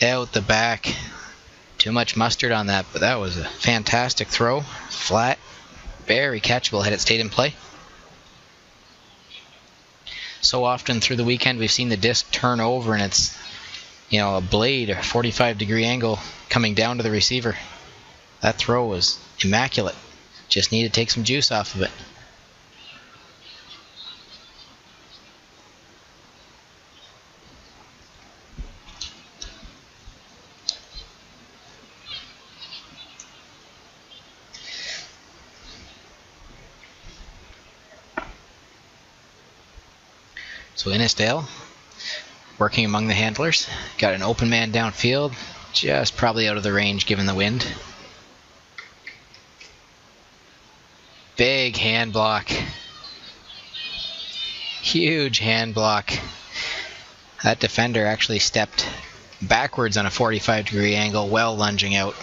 Out the back. Too much mustard on that, but that was a fantastic throw. Flat, very catchable had it stayed in play. So often through the weekend we've seen the disc turn over and it's, you know, a blade or 45-degree angle coming down to the receiver. That throw was immaculate. Just need to take some juice off of it. So Innidale working among the handlers. Got an open man downfield, just probably out of the range given the wind. Big hand block. Huge hand block. That defender actually stepped backwards on a 45-degree angle while lunging out.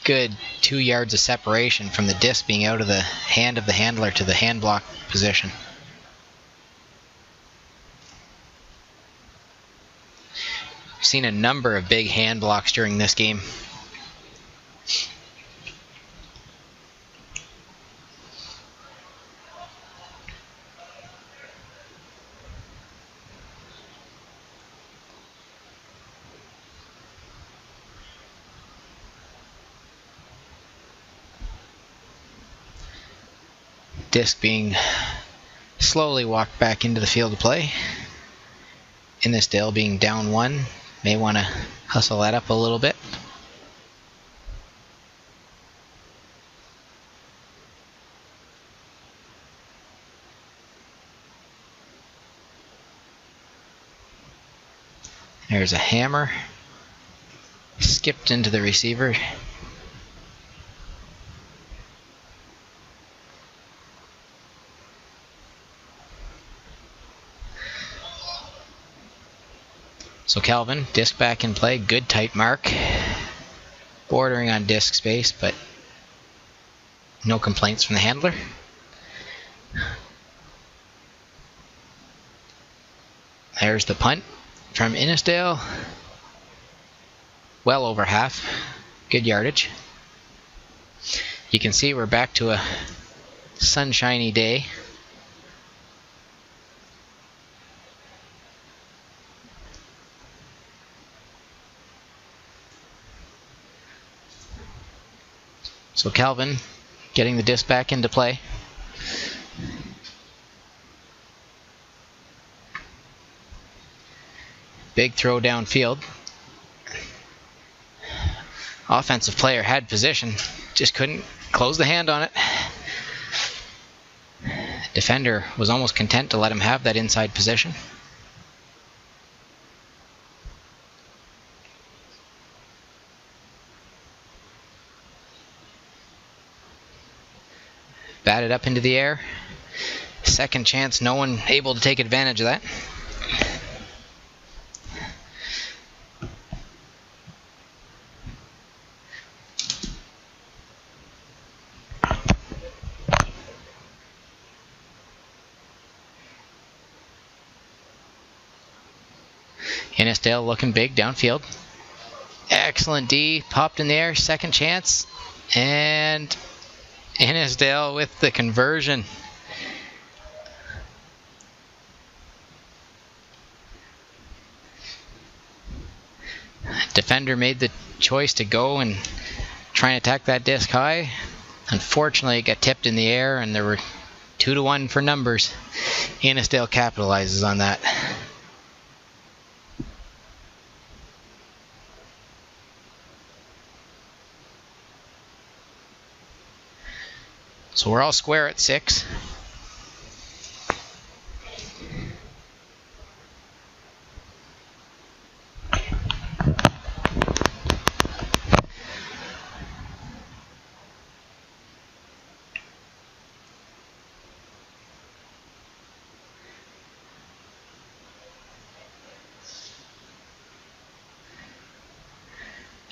Good 2 yards of separation from the disc being out of the hand of the handler to the hand block position. We've seen a number of big hand blocks during this game. Disc being slowly walked back into the field of play. Innidale being down 1, may want to hustle that up a little bit. There's a hammer. Skipped into the receiver. So Kevlin, disc back in play, good tight mark. Bordering on disc space, but no complaints from the handler. There's the punt from Innidale. Well over half. Good yardage. You can see we're back to a sunshiny day. So Kevlin getting the disc back into play. Big throw downfield. Offensive player had position, just couldn't close the hand on it. Defender was almost content to let him have that inside position. Batted up into the air. Second chance, no one able to take advantage of that. Innidale looking big downfield. Excellent D, popped in the air, second chance, and Innidale with the conversion. Defender made the choice to go and try and attack that disc high. Unfortunately, it got tipped in the air, and there were 2-1 for numbers. Innidale capitalizes on that. So we're all square at 6.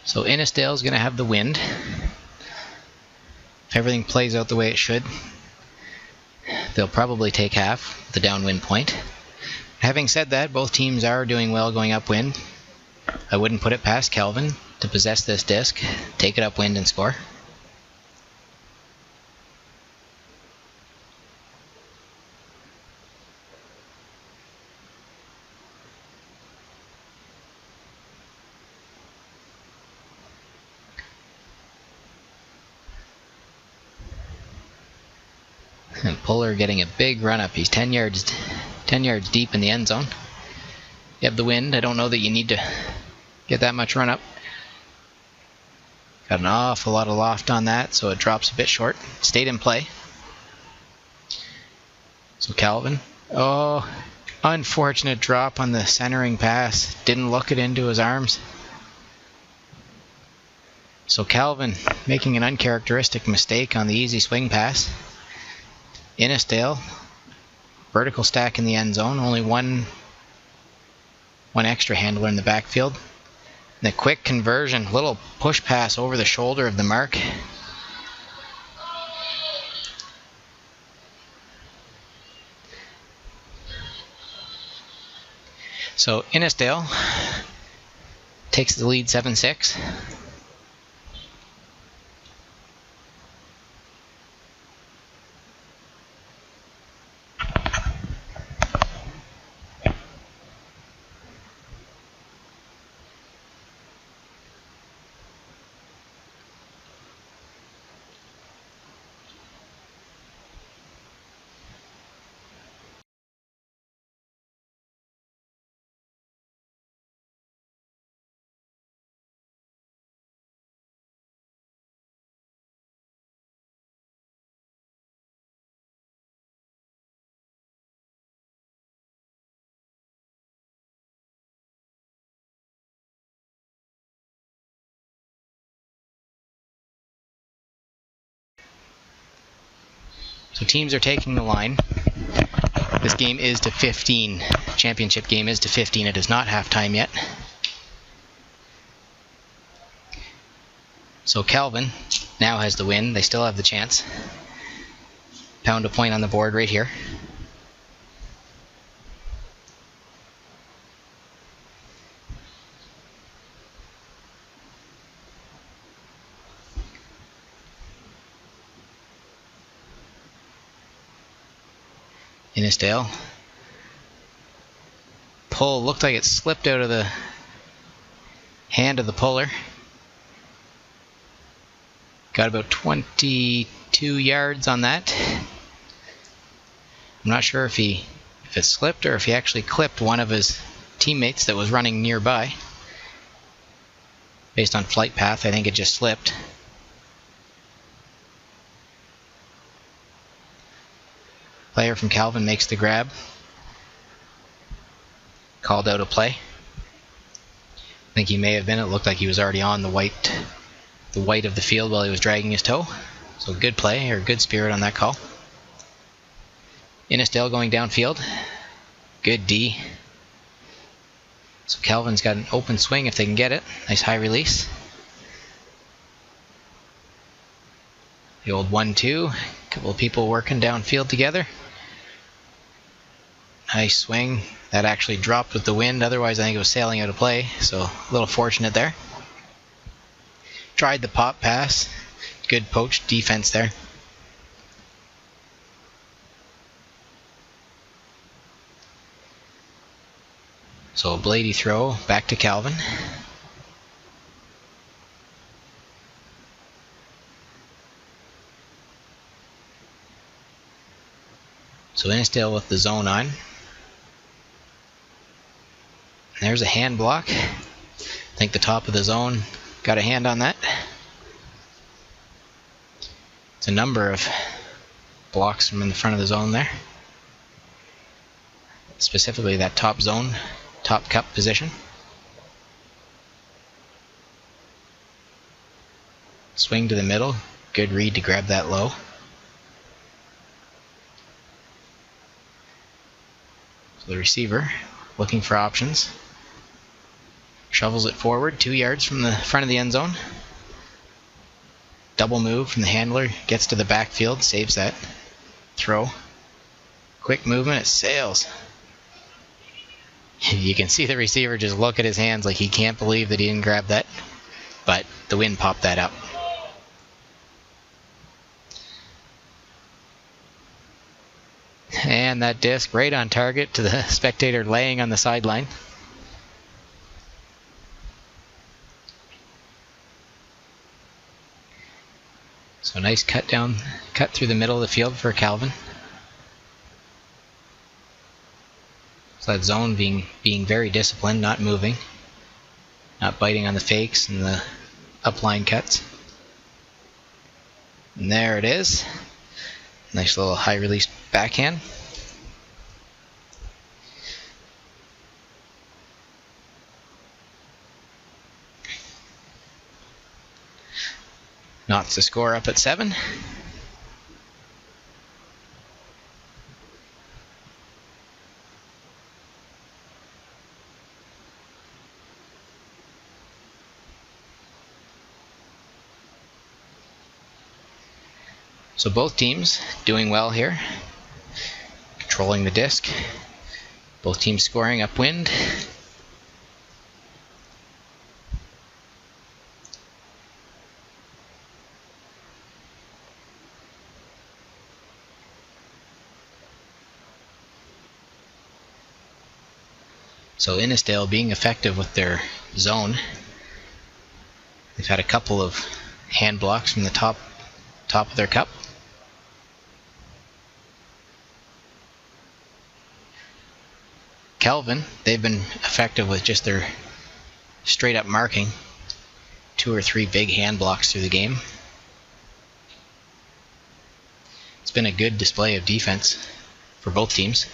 So Innidale is going to have the wind. If everything plays out the way it should, they'll probably take half the downwind point. Having said that, both teams are doing well going upwind. I wouldn't put it past Kevlin to possess this disc, take it upwind and score. And Puller getting a big run up. He's 10 yards deep in the end zone. You have the wind. I don't know that you need to get that much run up. Got an awful lot of loft on that, so it drops a bit short. Stayed in play. So Kevlin. Oh, unfortunate drop on the centering pass. Didn't look it into his arms. So Kevlin making an uncharacteristic mistake on the easy swing pass. Innidale, vertical stack in the end zone. Only one extra handler in the backfield. And a quick conversion, little push pass over the shoulder of the mark. So Innidale takes the lead 7-6. So teams are taking the line. This game is to 15. Championship game is to 15. It is not halftime yet. So Kevlin now has the win. They still have the chance. Pound a point on the board right here. Innidale. Pull looked like it slipped out of the hand of the puller. Got about 22 yards on that. I'm not sure if it slipped or if he actually clipped one of his teammates that was running nearby. Based on flight path, I think it just slipped. Player from Kevlin makes the grab. Called out a play. I think he may have been. It looked like he was already on the white of the field while he was dragging his toe. So good play, or good spirit on that call. Innidale going downfield. Good D. So Kevlin's got an open swing if they can get it. Nice high release. The old 1-2. A couple of people working downfield together. Nice swing. That actually dropped with the wind. Otherwise, I think it was sailing out of play. So a little fortunate there. Tried the pop pass. Good poached defense there. So a bladey throw back to Kevlin. So Innidale with the zone on. There's a hand block. I think the top of the zone got a hand on that. It's a number of blocks from in the front of the zone there. Specifically that top zone, top cup position. Swing to the middle. Good read to grab that low. So the receiver looking for options. Shovels it forward 2 yards from the front of the end zone. Double move from the handler. Gets to the backfield. Saves that throw. Quick movement. It sails. You can see the receiver just look at his hands like he can't believe that he didn't grab that. But the wind popped that up. And that disc right on target to the spectator laying on the sideline. So nice cut through the middle of the field for Kevlin. So that zone being very disciplined, not moving, not biting on the fakes and the upline cuts. And there it is. Nice little high release backhand. Knots the score up at 7. So both teams doing well here, controlling the disc. Both teams scoring upwind. So Innidale being effective with their zone. They've had a couple of hand blocks from the top of their cup. Kevlin, they've been effective with just their straight up marking. 2 or 3 big hand blocks through the game. It's been a good display of defense for both teams.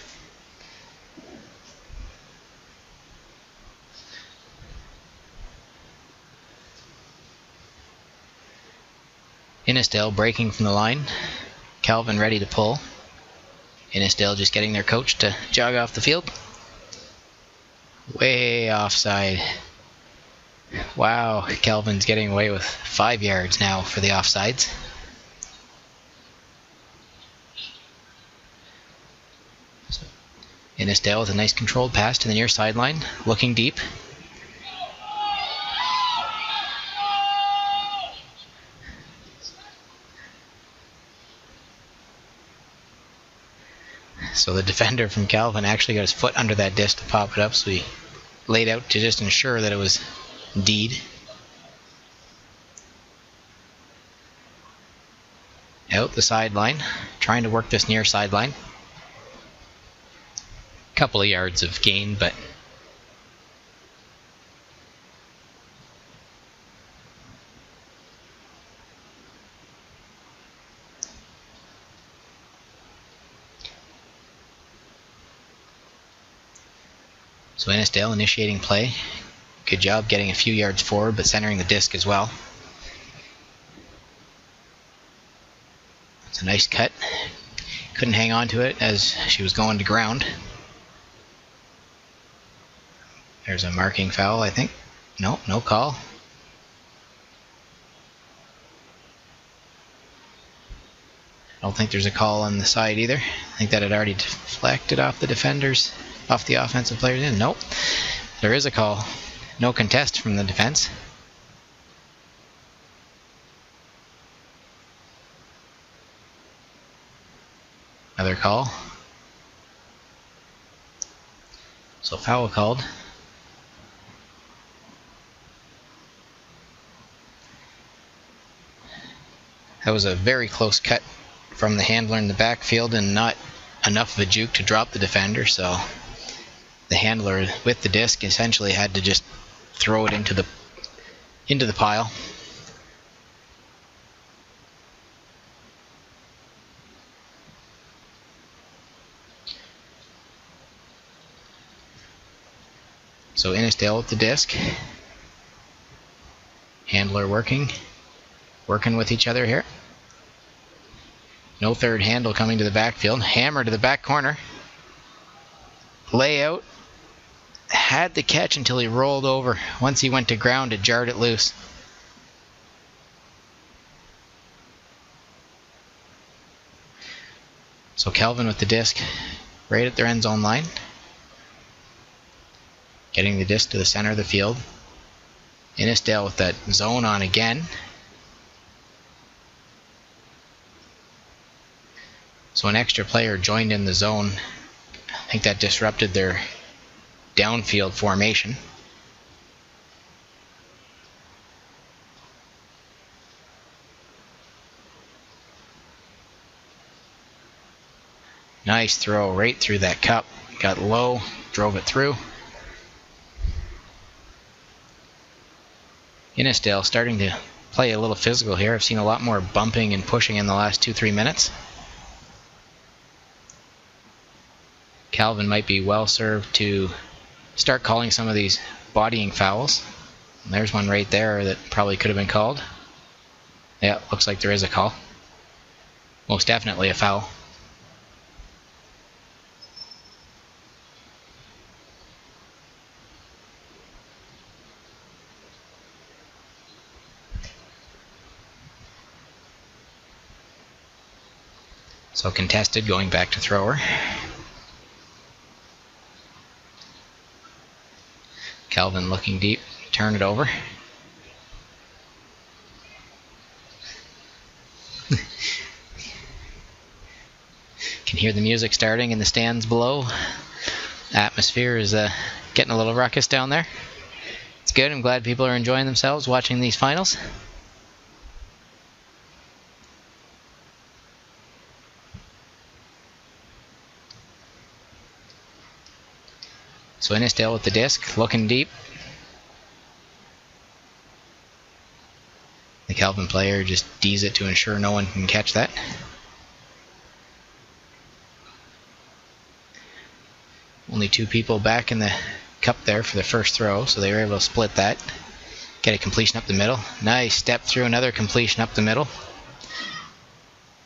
Innidale breaking from the line. Kevlin ready to pull. Innidale just getting their coach to jog off the field. Way offside. Wow, Kevlin's getting away with 5 yards now for the offsides. So, Innidale with a nice controlled pass to the near sideline, looking deep. So the defender from Kevlin actually got his foot under that disc to pop it up, so he laid out to just ensure that it was indeed. Out the sideline, trying to work this near sideline. Couple of yards of gain, but so Innidale initiating play. Good job getting a few yards forward, but centering the disc as well. It's a nice cut. Couldn't hang on to it as she was going to ground. There's a marking foul, I think. No, no call. I don't think there's a call on the side either. I think that had already deflected off the defenders, off the offensive players. Nope, there is a call. No contest from the defense. Another call. So foul called. That was a very close cut from the handler in the backfield and not enough of a juke to drop the defender, so the handler with the disc essentially had to just throw it into the pile. So Innidale with the disc. Handler working with each other here. No third handle coming to the backfield. Hammer to the back corner. Layout. Had the catch until he rolled over. Once he went to ground, it jarred it loose. So Kevlin with the disc right at their end zone line. Getting the disc to the center of the field. Innidale with that zone on again. So an extra player joined in the zone. I think that disrupted their downfield formation. Nice throw right through that cup. got low, drove it through. Innidale starting to play a little physical here. I've seen a lot more bumping and pushing in the last 2-3 minutes. Kevlin might be well served to start calling some of these bodying fouls. And there's one right there that probably could have been called. Yeah, looks like there is a call. Most definitely a foul. So contested, going back to thrower. Kevlin looking deep, turn it over. Can hear the music starting in the stands below. Atmosphere is getting a little ruckus down there. It's good. I'm glad people are enjoying themselves watching these finals. So Innidale with the disc, looking deep. The Kevlin player just D's it to ensure no one can catch that. Only 2 people back in the cup there for the first throw, so they were able to split that. Get a completion up the middle. Nice step through, another completion up the middle.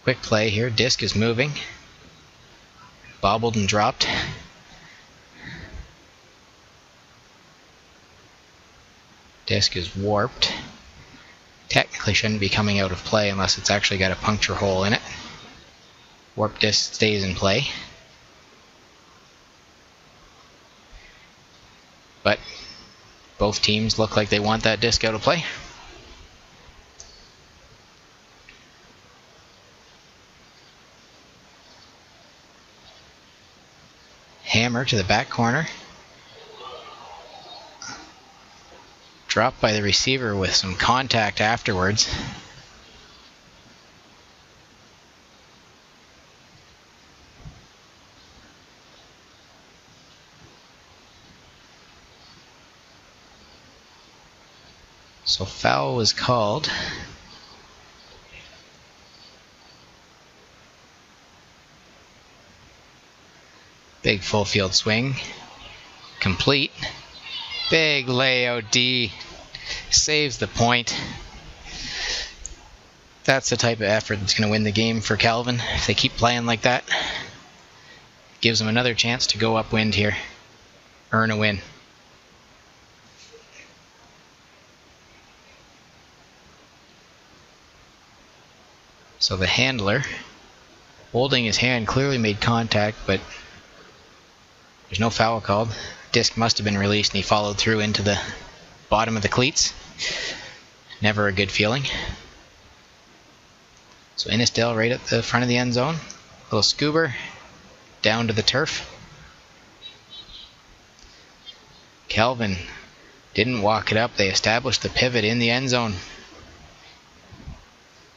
Quick play here, disc is moving. Bobbled and dropped. Disc is warped. Technically shouldn't be coming out of play unless it's actually got a puncture hole in it. Warped disc stays in play. But both teams look like they want that disc out of play. Hammer to the back corner. Dropped by the receiver with some contact afterwards. So foul was called. Big full field swing. Complete. Big layout D. Saves the point. That's the type of effort that's going to win the game for Kevlin if they keep playing like that. Gives them another chance to go upwind here. Earn a win. So the handler, holding his hand, clearly made contact, but there's no foul called. Disc must have been released and he followed through into the bottom of the cleats. Never a good feeling. So Innidale right at the front of the end zone. Little scoober down to the turf. Kevlin didn't walk it up. They established the pivot in the end zone.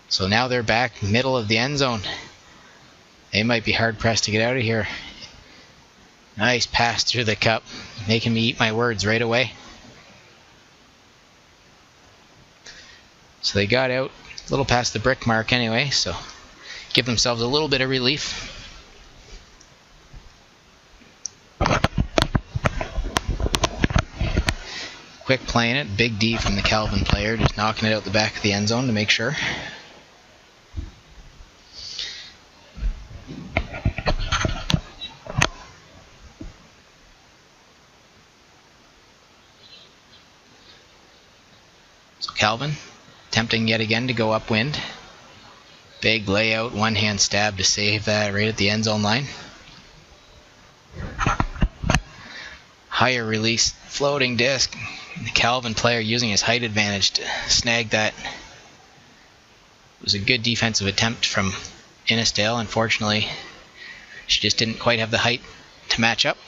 So now they're back middle of the end zone. They might be hard pressed to get out of here. Nice pass through the cup, making me eat my words right away. So they got out a little past the brick mark anyway, so give themselves a little bit of relief. Quick playing it, big D from the Kevlin player, just knocking it out the back of the end zone to make sure. Kevlin attempting yet again to go upwind. Big layout, one hand stab to save that right at the end zone line. Higher release floating disc. The Kevlin player using his height advantage to snag that. It was a good defensive attempt from Innidale. Unfortunately, she just didn't quite have the height to match up.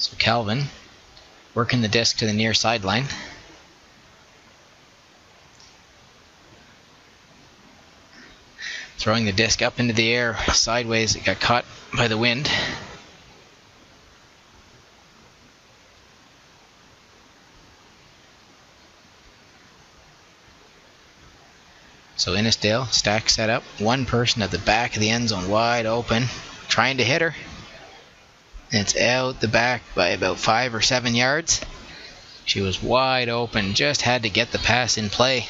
So Kevlin working the disc to the near sideline. Throwing the disc up into the air sideways, it got caught by the wind. So Innidale, stack set up, one person at the back of the end zone wide open, trying to hit her. And it's out the back by about 5 or 7 yards. She was wide open, just had to get the pass in play.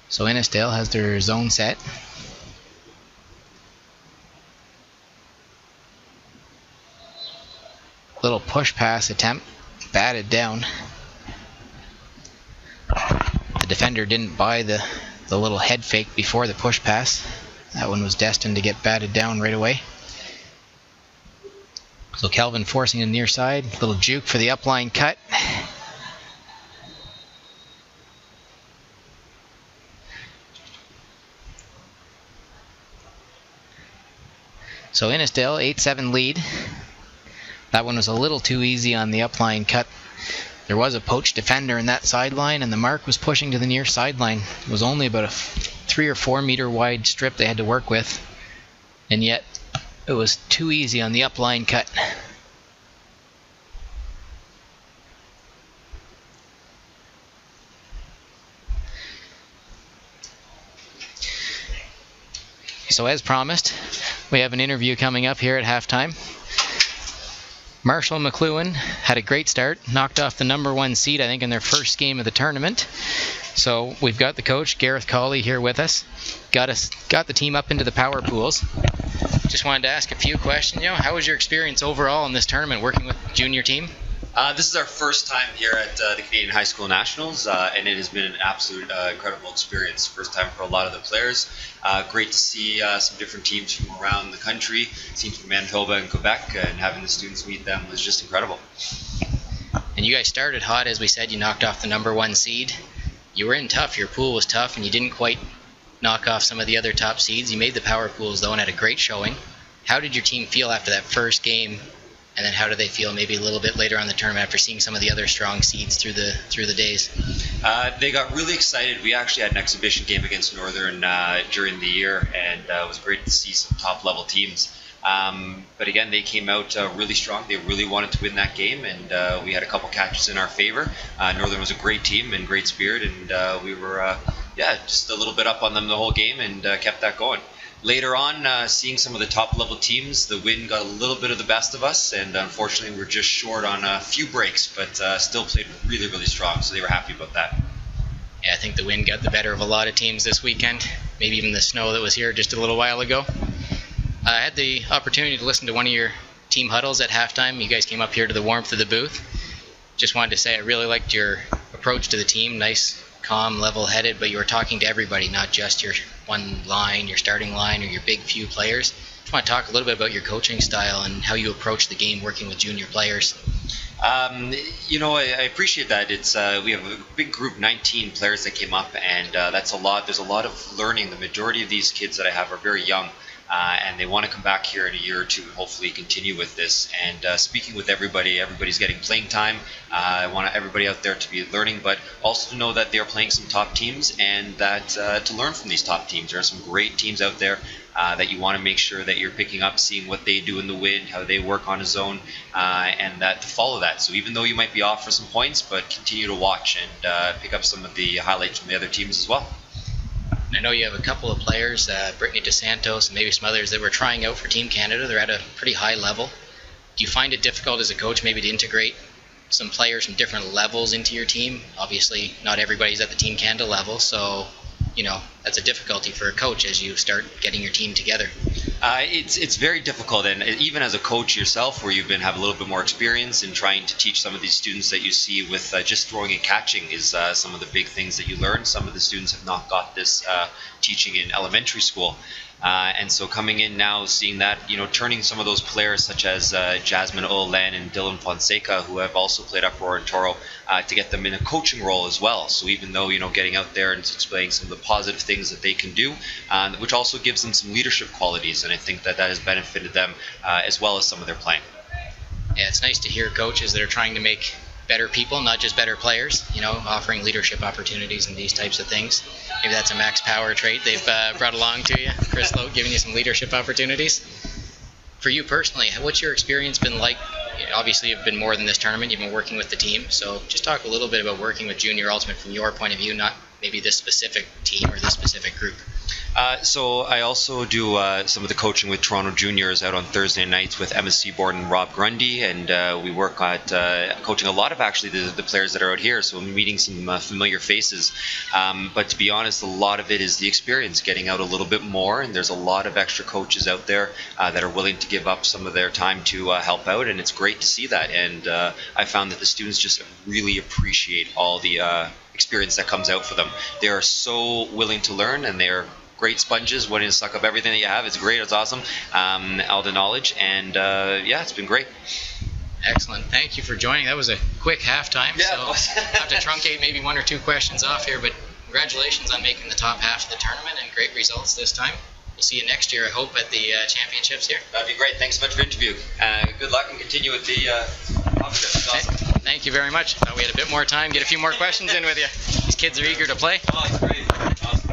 So Innidale has their zone set. Little push pass attempt, batted down. The defender didn't buy the little head fake before the push pass. That one was destined to get batted down right away. So Kevlin forcing a near side, little juke for the upline cut. So Innidale, 8-7 lead. That one was a little too easy on the upline cut. There was a poached defender in that sideline, and the mark was pushing to the near sideline. It was only about a 3 or 4 meter wide strip they had to work with, and yet it was too easy on the upline cut. So as promised, we have an interview coming up here at halftime. Marshall McLuhan had a great start, knocked off the #1 seed, I think, in their first game of the tournament. So we've got the coach, Gareth Colley, here with us. Got the team up into the power pools. Just wanted to ask a few questions. How was your experience overall in this tournament, working with the junior team? This is our first time here at the Canadian High School Nationals, and it has been an absolute incredible experience. First time for a lot of the players. Great to see some different teams from around the country, teams from Manitoba and Quebec, and having the students meet them was just incredible. And you guys started hot, as we said. You knocked off the #1 seed. You were in tough. Your pool was tough, and you didn't quite knock off some of the other top seeds. You made the power pools, though, and had a great showing. How did your team feel after that first game? And then how do they feel maybe a little bit later on in the tournament after seeing some of the other strong seeds through the days? They got really excited. We actually had an exhibition game against Northern during the year, and it was great to see some top-level teams. But again, they came out really strong. They really wanted to win that game, and we had a couple catches in our favor. Northern was a great team and great spirit, and we were just a little bit up on them the whole game and kept that going. Later on, seeing some of the top-level teams, the wind got a little bit of the best of us, and unfortunately we're just short on a few breaks, but still played really, really strong, so they were happy about that. Yeah, I think the wind got the better of a lot of teams this weekend, maybe even the snow that was here just a little while ago. I had the opportunity to listen to one of your team huddles at halftime. You guys came up here to the warmth of the booth. Just wanted to say I really liked your approach to the team. Nice, calm, level-headed, but you were talking to everybody, not just your one line, your starting line, or your big few players. Just want to talk a little bit about your coaching style and how you approach the game working with junior players. I appreciate that. It's we have a big group, 19 players that came up, and that's a lot. There's a lot of learning. The majority of these kids that I have are very young. And they want to come back here in a year or two and hopefully continue with this. And speaking with everybody's getting playing time. I want everybody out there to be learning, but also to know that they're playing some top teams, and that to learn from these top teams. There are some great teams out there that you want to make sure that you're picking up, seeing what they do in the wind, how they work on a zone, and that to follow that. So even though you might be off for some points, but continue to watch and pick up some of the highlights from the other teams as well. I know you have a couple of players, Brittany DeSantos and maybe some others, that were trying out for Team Canada. They're at a pretty high level. Do you find it difficult as a coach maybe to integrate some players from different levels into your team? Obviously, not everybody's at the Team Canada level, so that's a difficulty for a coach as you start getting your team together. It's very difficult, and even as a coach yourself, where you've have a little bit more experience in trying to teach some of these students that you see with just throwing and catching is some of the big things that you learn. Some of the students have not got this teaching in elementary school. And so coming in now, seeing that, turning some of those players such as Jasmine Olen and Dylan Fonseca, who have also played up Roar and Toro, to get them in a coaching role as well. So even though, getting out there and displaying some of the positive things that they can do, which also gives them some leadership qualities. And I think that has benefited them as well as some of their playing. Yeah, it's nice to hear coaches that are trying to make better people, not just better players, offering leadership opportunities and these types of things. Maybe that's a max power trait they've brought along to you. Chris Lowe giving you some leadership opportunities. For you personally, what's your experience been like? Obviously, you've been more than this tournament. You've been working with the team. So just talk a little bit about working with Junior Ultimate from your point of view, not maybe this specific team or this specific group. So I also do some of the coaching with Toronto Juniors out on Thursday nights with Emma Seaborn and Rob Grundy, and we work at coaching a lot of actually the players that are out here, so I'm meeting some familiar faces. But to be honest, a lot of it is the experience, getting out a little bit more, and there's a lot of extra coaches out there that are willing to give up some of their time to help out, and it's great to see that. And I found that the students just really appreciate all the experience that comes out for them. They are so willing to learn, and they're great sponges, wanting to suck up everything that you have. It's great. It's awesome. All the knowledge, and yeah, it's been great. Excellent. Thank you for joining. That was a quick halftime, yeah, so I'll have to truncate maybe one or two questions off here, but congratulations on making the top half of the tournament and great results this time. We'll see you next year, I hope, at the championships here. That'd be great. Thanks so much for the interview. Good luck and continue with the competition. Awesome. Thank you very much. Thought we had a bit more time, get a few more questions in with you. These kids are eager to play. Oh, it's great. Awesome.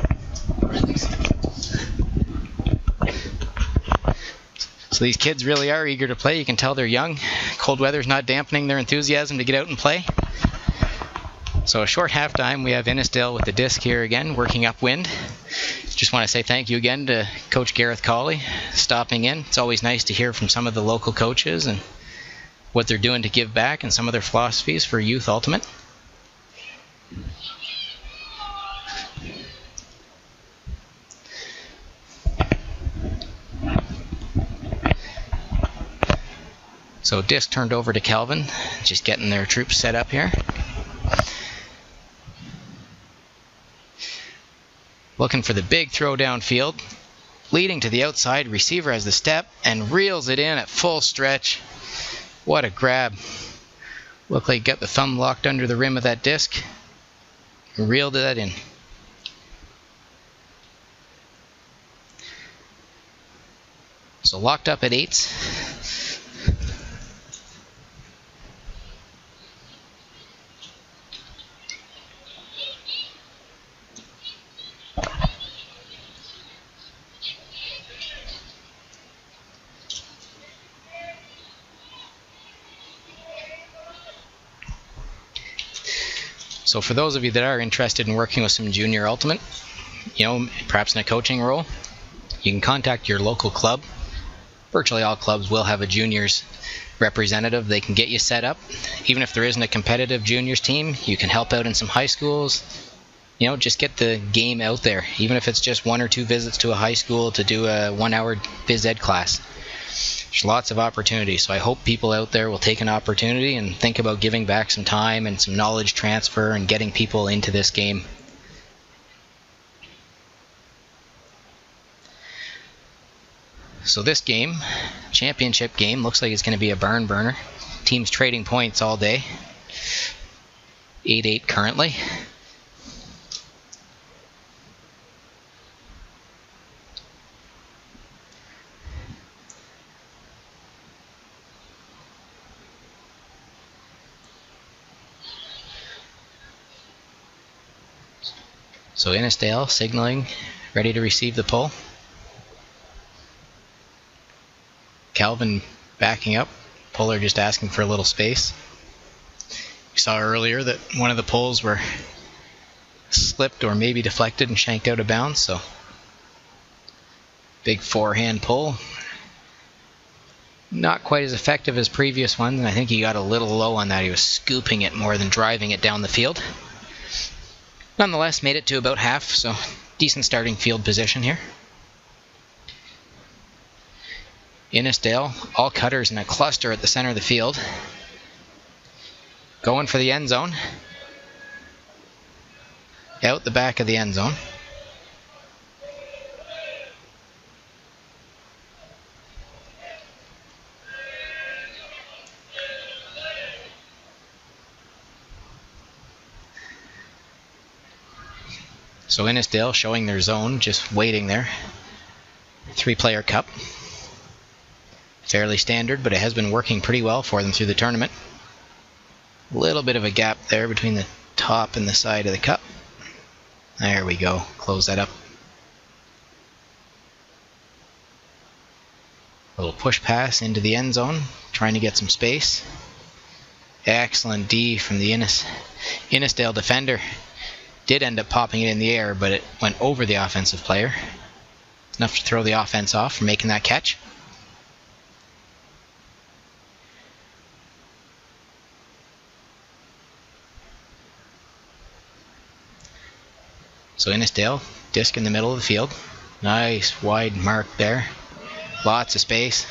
So these kids really are eager to play. You can tell they're young. Cold weather's not dampening their enthusiasm to get out and play. So a short halftime. We have Innidale with the disc here again, working upwind. Just want to say thank you again to Coach Gareth Cawley stopping in. It's always nice to hear from some of the local coaches and what they're doing to give back and some of their philosophies for Youth Ultimate. So disc turned over to Kevlin, just getting their troops set up here. Looking for the big throw downfield. Leading to the outside, receiver has the step and reels it in at full stretch. What a grab. Looked like he got the thumb locked under the rim of that disc. Reeled that in. So locked up at 8s. So for those of you that are interested in working with some Junior Ultimate, perhaps in a coaching role, you can contact your local club. Virtually all clubs will have a juniors representative. They can get you set up. Even if there isn't a competitive juniors team, you can help out in some high schools. Just get the game out there. Even if it's just 1 or 2 visits to a high school to do a 1-hour phys ed class. There's lots of opportunities, so I hope people out there will take an opportunity and think about giving back some time and some knowledge transfer and getting people into this game. So this game, championship game, looks like it's going to be a barn burner. Teams trading points all day. 8-8 currently. So Innidale signaling, ready to receive the pull. Kevlin backing up. Puller just asking for a little space. We saw earlier that one of the pulls were slipped or maybe deflected and shanked out of bounds. So big forehand pull. Not quite as effective as previous ones, and I think he got a little low on that. He was scooping it more than driving it down the field. Nonetheless, made it to about half, so decent starting field position here. Innidale, all cutters in a cluster at the center of the field. Going for the end zone. Out the back of the end zone. So Innidale showing their zone, just waiting there. 3-player cup. Fairly standard, but it has been working pretty well for them through the tournament. A little bit of a gap there between the top and the side of the cup. There we go. Close that up. A little push pass into the end zone, trying to get some space. Excellent D from the Innidale defender. Did end up popping it in the air, but it went over the offensive player. Enough to throw the offense off for making that catch. So Innidale, disc in the middle of the field. Nice wide mark there. Lots of space.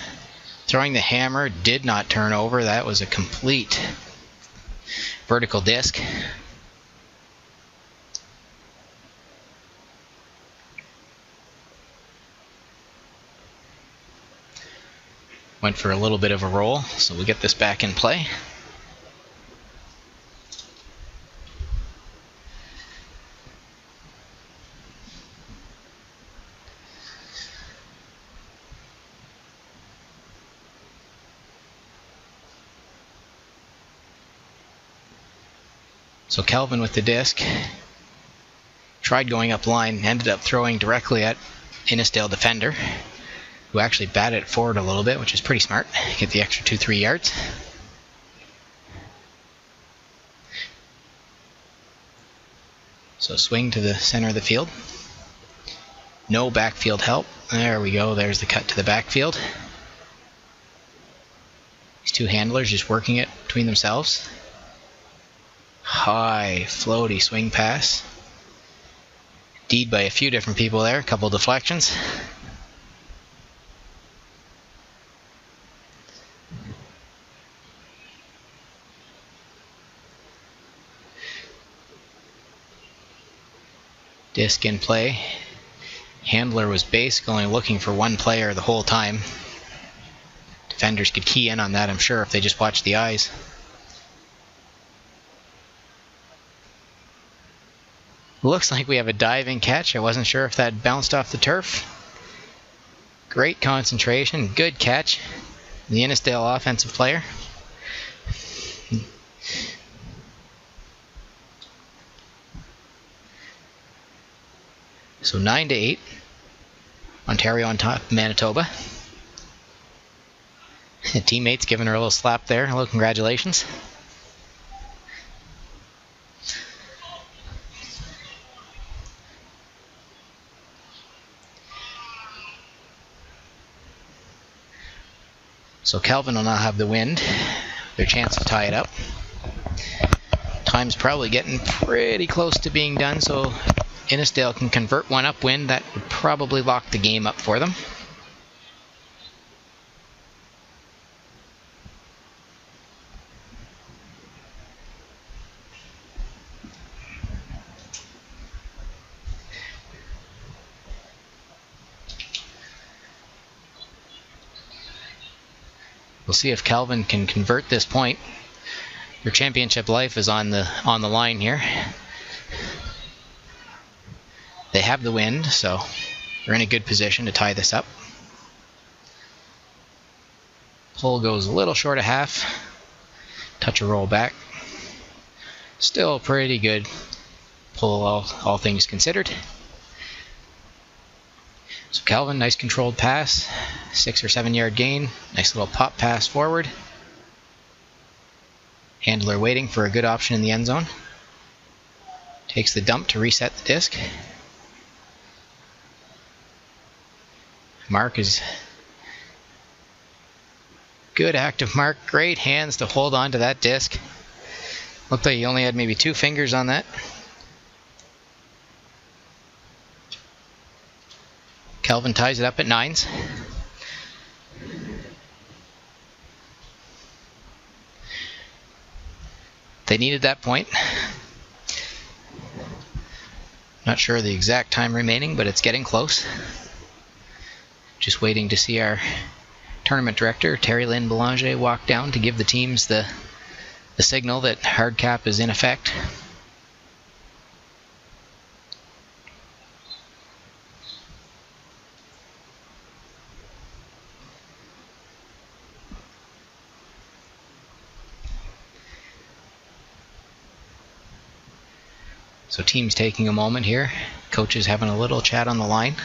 Throwing the hammer, did not turn over. That was a complete vertical disc. Went for a little bit of a roll, so we get this back in play. So Kevlin with the disc, tried going up line, ended up throwing directly at Innidale defender, who actually batted it forward a little bit, which is pretty smart. Get the extra 2-3 yards. So swing to the center of the field. No backfield help. There we go. There's the cut to the backfield. These two handlers just working it between themselves. High, floaty swing pass. D'd by a few different people there. A couple deflections. Disc in play. Handler was basically looking for one player the whole time. Defenders could key in on that, I'm sure, if they just watched the eyes. Looks like we have a diving catch. I wasn't sure if that bounced off the turf. Great concentration, good catch. The Innidale offensive player. So 9-8. Ontario on top, Manitoba. Teammates giving her a little slap there. Hello, congratulations. So Kevlin will now have the wind. Their chance to tie it up. Time's probably getting pretty close to being done, so Innidale can convert one upwind. That would probably lock the game up for them. We'll see if Kevlin can convert this point. Their championship life is on the line here. They have the wind, so they're in a good position to tie this up. Pull goes a little short of half. Touch a roll back. Still pretty good pull, all things considered. So Kevlin, nice controlled pass, 6 or 7 yard gain, nice little pop pass forward. Handler waiting for a good option in the end zone. Takes the dump to reset the disc. Mark is good active mark, great hands to hold on to that disc. Looked like he only had maybe 2 fingers on that. Kevlin ties it up at 9s. They needed that point. Not sure the exact time remaining, but it's getting close. Just waiting to see our tournament director, Terry Lynn Belanger, walk down to give the teams the signal that hard cap is in effect. So team's taking a moment here. Coach is having a little chat on the line.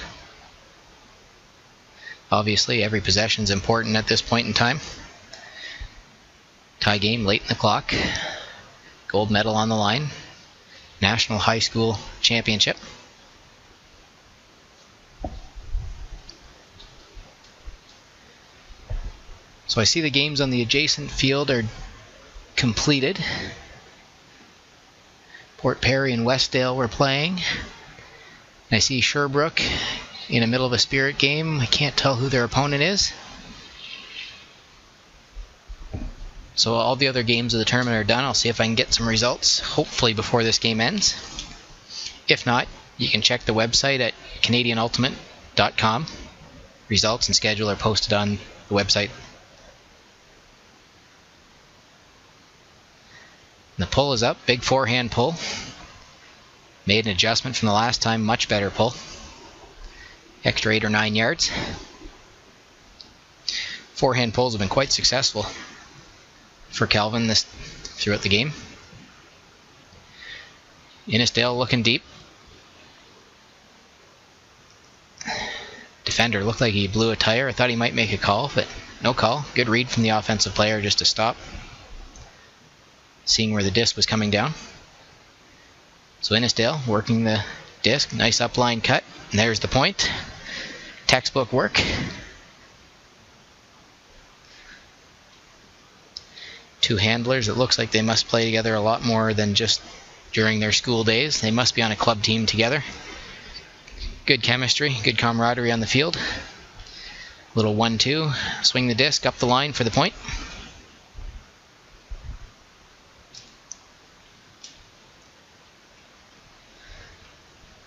Obviously, every possession is important at this point in time. Tie game late in the clock. Gold medal on the line. National High School Championship. So I see the games on the adjacent field are completed. Port Perry and Westdale were playing. I see Sherbrooke in the middle of a Spirit game. I can't tell who their opponent is. So all the other games of the tournament are done. I'll see if I can get some results, hopefully before this game ends. If not, you can check the website at CanadianUltimate.com. Results and schedule are posted on the website. The pull is up, big forehand pull. Made an adjustment from the last time, much better pull. Extra 8 or 9 yards. Forehand pulls have been quite successful for Kevlin throughout the game. Innidale looking deep. Defender looked like he blew a tire. I thought he might make a call, but no call. Good read from the offensive player just to stop. Seeing where the disc was coming down. So Innidale working the disc. Nice upline cut. And there's the point. Textbook work. Two handlers. It looks like they must play together a lot more than just during their school days. They must be on a club team together. Good chemistry. Good camaraderie on the field. Little 1-2. Swing the disc up the line for the point.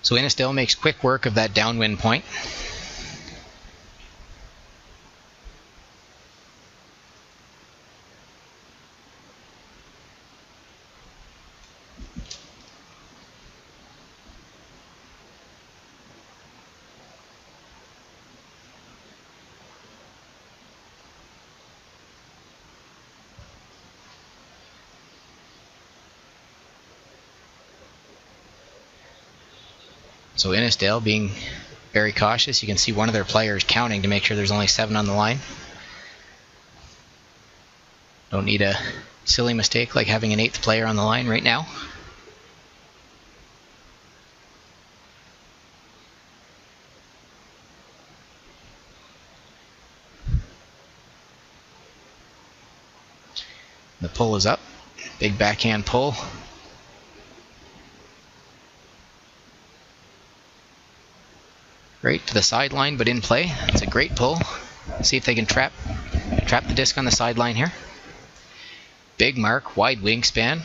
So Innidale makes quick work of that downwind point. So Innidale being very cautious. You can see one of their players counting to make sure there's only 7 on the line. Don't need a silly mistake like having an 8th player on the line right now. The pull is up. Big backhand pull. Right to the sideline, but in play. That's a great pull. See if they can trap the disc on the sideline here. Big mark, wide wingspan.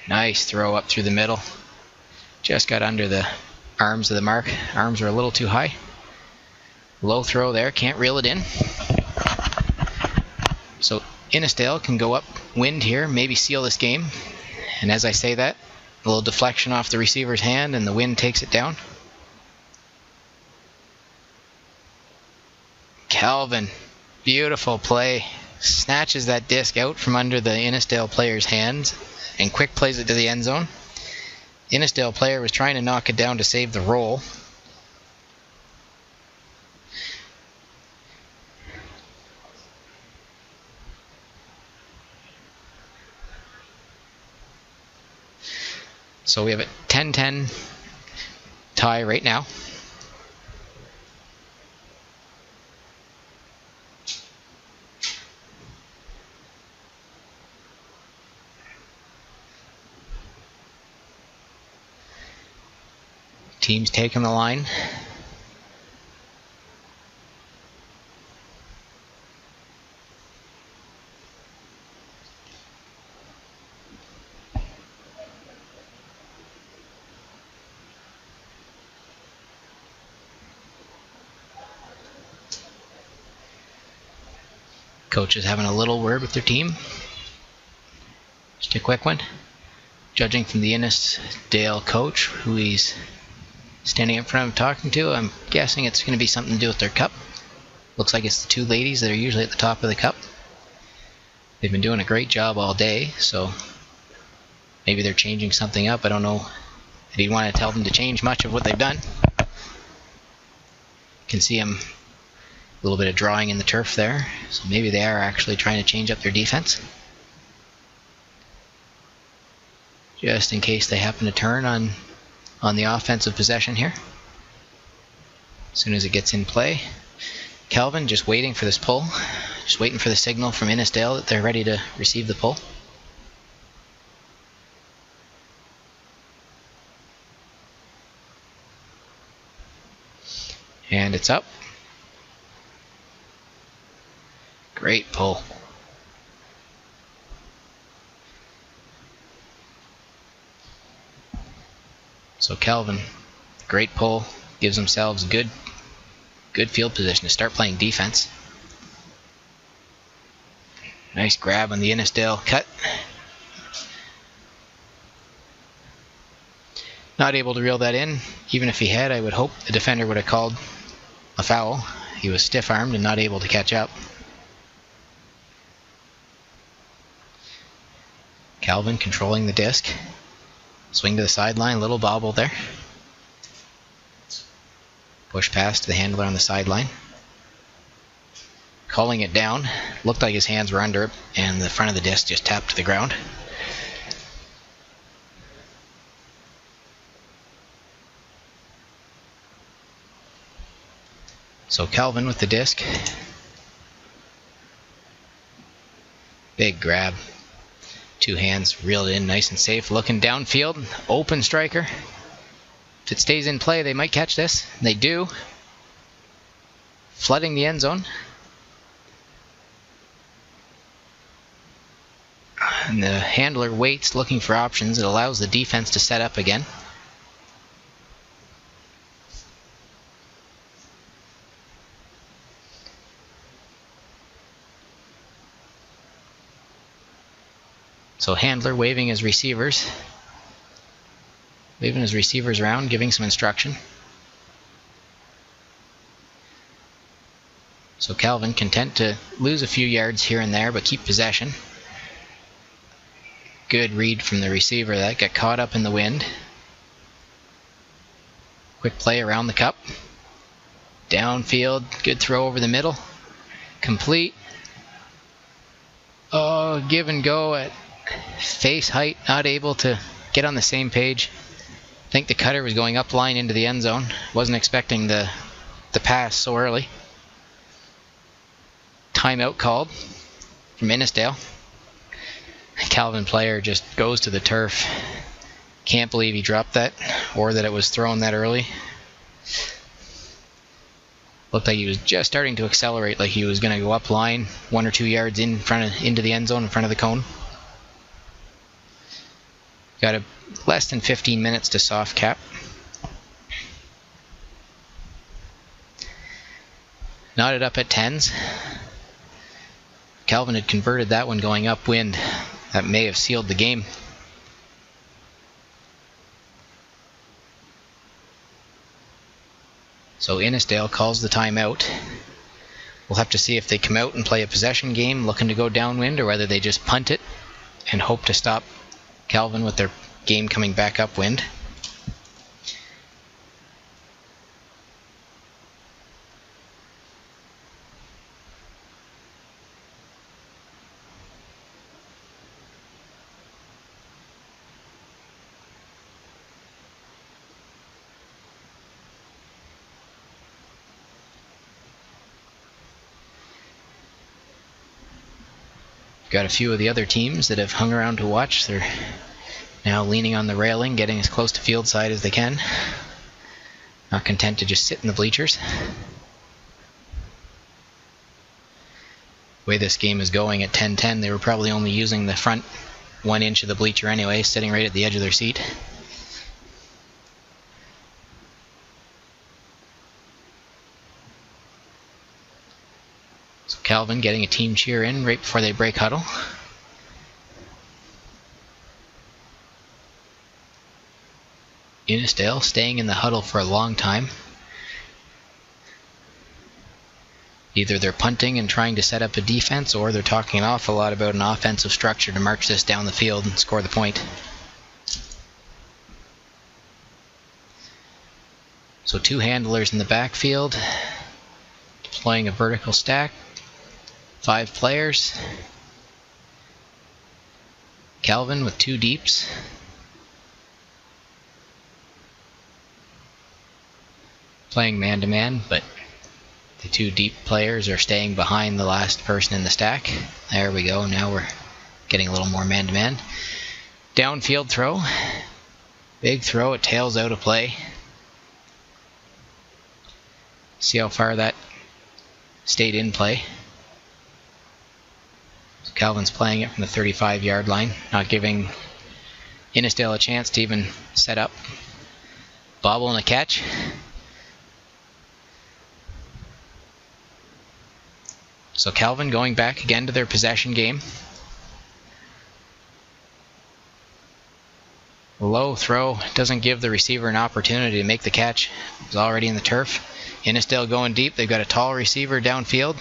Nice throw up through the middle. Just got under the arms of the mark. Arms are a little too high. Low throw there, can't reel it in. So Innidale can go up wind here, maybe seal this game. And as I say that, a little deflection off the receiver's hand and the wind takes it down. Kevlin, beautiful play. Snatches that disc out from under the Innidale player's hands and quick plays it to the end zone. Innidale player was trying to knock it down to save the roll. So we have a 10-10 tie right now. Teams taking the line. Coach is having a little word with their team. Just a quick one. Judging from the Innidale coach, who he's standing in front of talking to, I'm guessing it's going to be something to do with their cup. Looks like it's the 2 ladies that are usually at the top of the cup. They've been doing a great job all day, so Maybe they're changing something up. I don't know. I didn't want to tell them to change much of what they've done. You can see them a little bit of drawing in the turf there. So maybe they are actually trying to change up their defense. Just in case they happen to turn on the offensive possession here. As soon as it gets in play. Kevlin just waiting for this pull. Just waiting for the signal from Innidale that they're ready to receive the pull. And it's up. Great pull. So Kevlin, great pull, gives themselves good field position to start playing defense. Nice grab on the Innidale cut. Not able to reel that in. Even if he had, I would hope the defender would have called a foul. He was stiff-armed and not able to catch up. Kevlin controlling the disc. Swing to the sideline, little bobble there. Push pass to the handler on the sideline. Calling it down. Looked like his hands were under it, and the front of the disc just tapped to the ground. So Kevlin with the disc. Big grab. Two hands reeled in nice and safe. Looking downfield. Open striker. If it stays in play, they might catch this. They do. Flooding the end zone. And the handler waits, looking for options. It allows the defense to set up again. So handler waving his receivers. Waving his receivers around, giving some instruction. So Kevlin content to lose a few yards here and there, but keep possession. Good read from the receiver. That got caught up in the wind. Quick play around the cup. Downfield, good throw over the middle. Complete. Oh, give and go at face height, not able to get on the same page. I think the cutter was going up line into the end zone. Wasn't expecting the pass so early. Timeout called from Innidale. Kevlin player just goes to the turf. Can't believe he dropped that, or that it was thrown that early. Looked like he was just starting to accelerate, like he was going to go up line 1 or 2 yards into the end zone in front of the cone. Got less than 15 minutes to soft cap. Knotted up at 10s. Kevlin had converted that one going upwind. That may have sealed the game. So Innidale calls the timeout. We'll have to see if they come out and play a possession game looking to go downwind, or whether they just punt it and hope to stop Kevlin with their game coming back upwind. Got a few of the other teams that have hung around to watch. They're now leaning on the railing, getting as close to field side as they can. Not content to just sit in the bleachers. The way this game is going at 10-10, they were probably only using the front 1 inch of the bleacher anyway, sitting right at the edge of their seat. So Kevlin getting a team cheer in right before they break huddle. Innidale staying in the huddle for a long time. Either they're punting and trying to set up a defense, or they're talking an awful lot about an offensive structure to march this down the field and score the point. So 2 handlers in the backfield, deploying a vertical stack, 5 players. Kevlin with 2 deeps. Playing man-to-man, but the 2 deep players are staying behind the last person in the stack. There we go, now we're getting a little more man-to-man. Downfield throw. Big throw, it tails out of play. See how far that stayed in play. So Kevlin's playing it from the 35-yard line, not giving Innidale a chance to even set up. Bobble and a catch. So Kevlin going back again to their possession game. Low throw doesn't give the receiver an opportunity to make the catch. He's already in the turf. Innidale going deep. They've got a tall receiver downfield.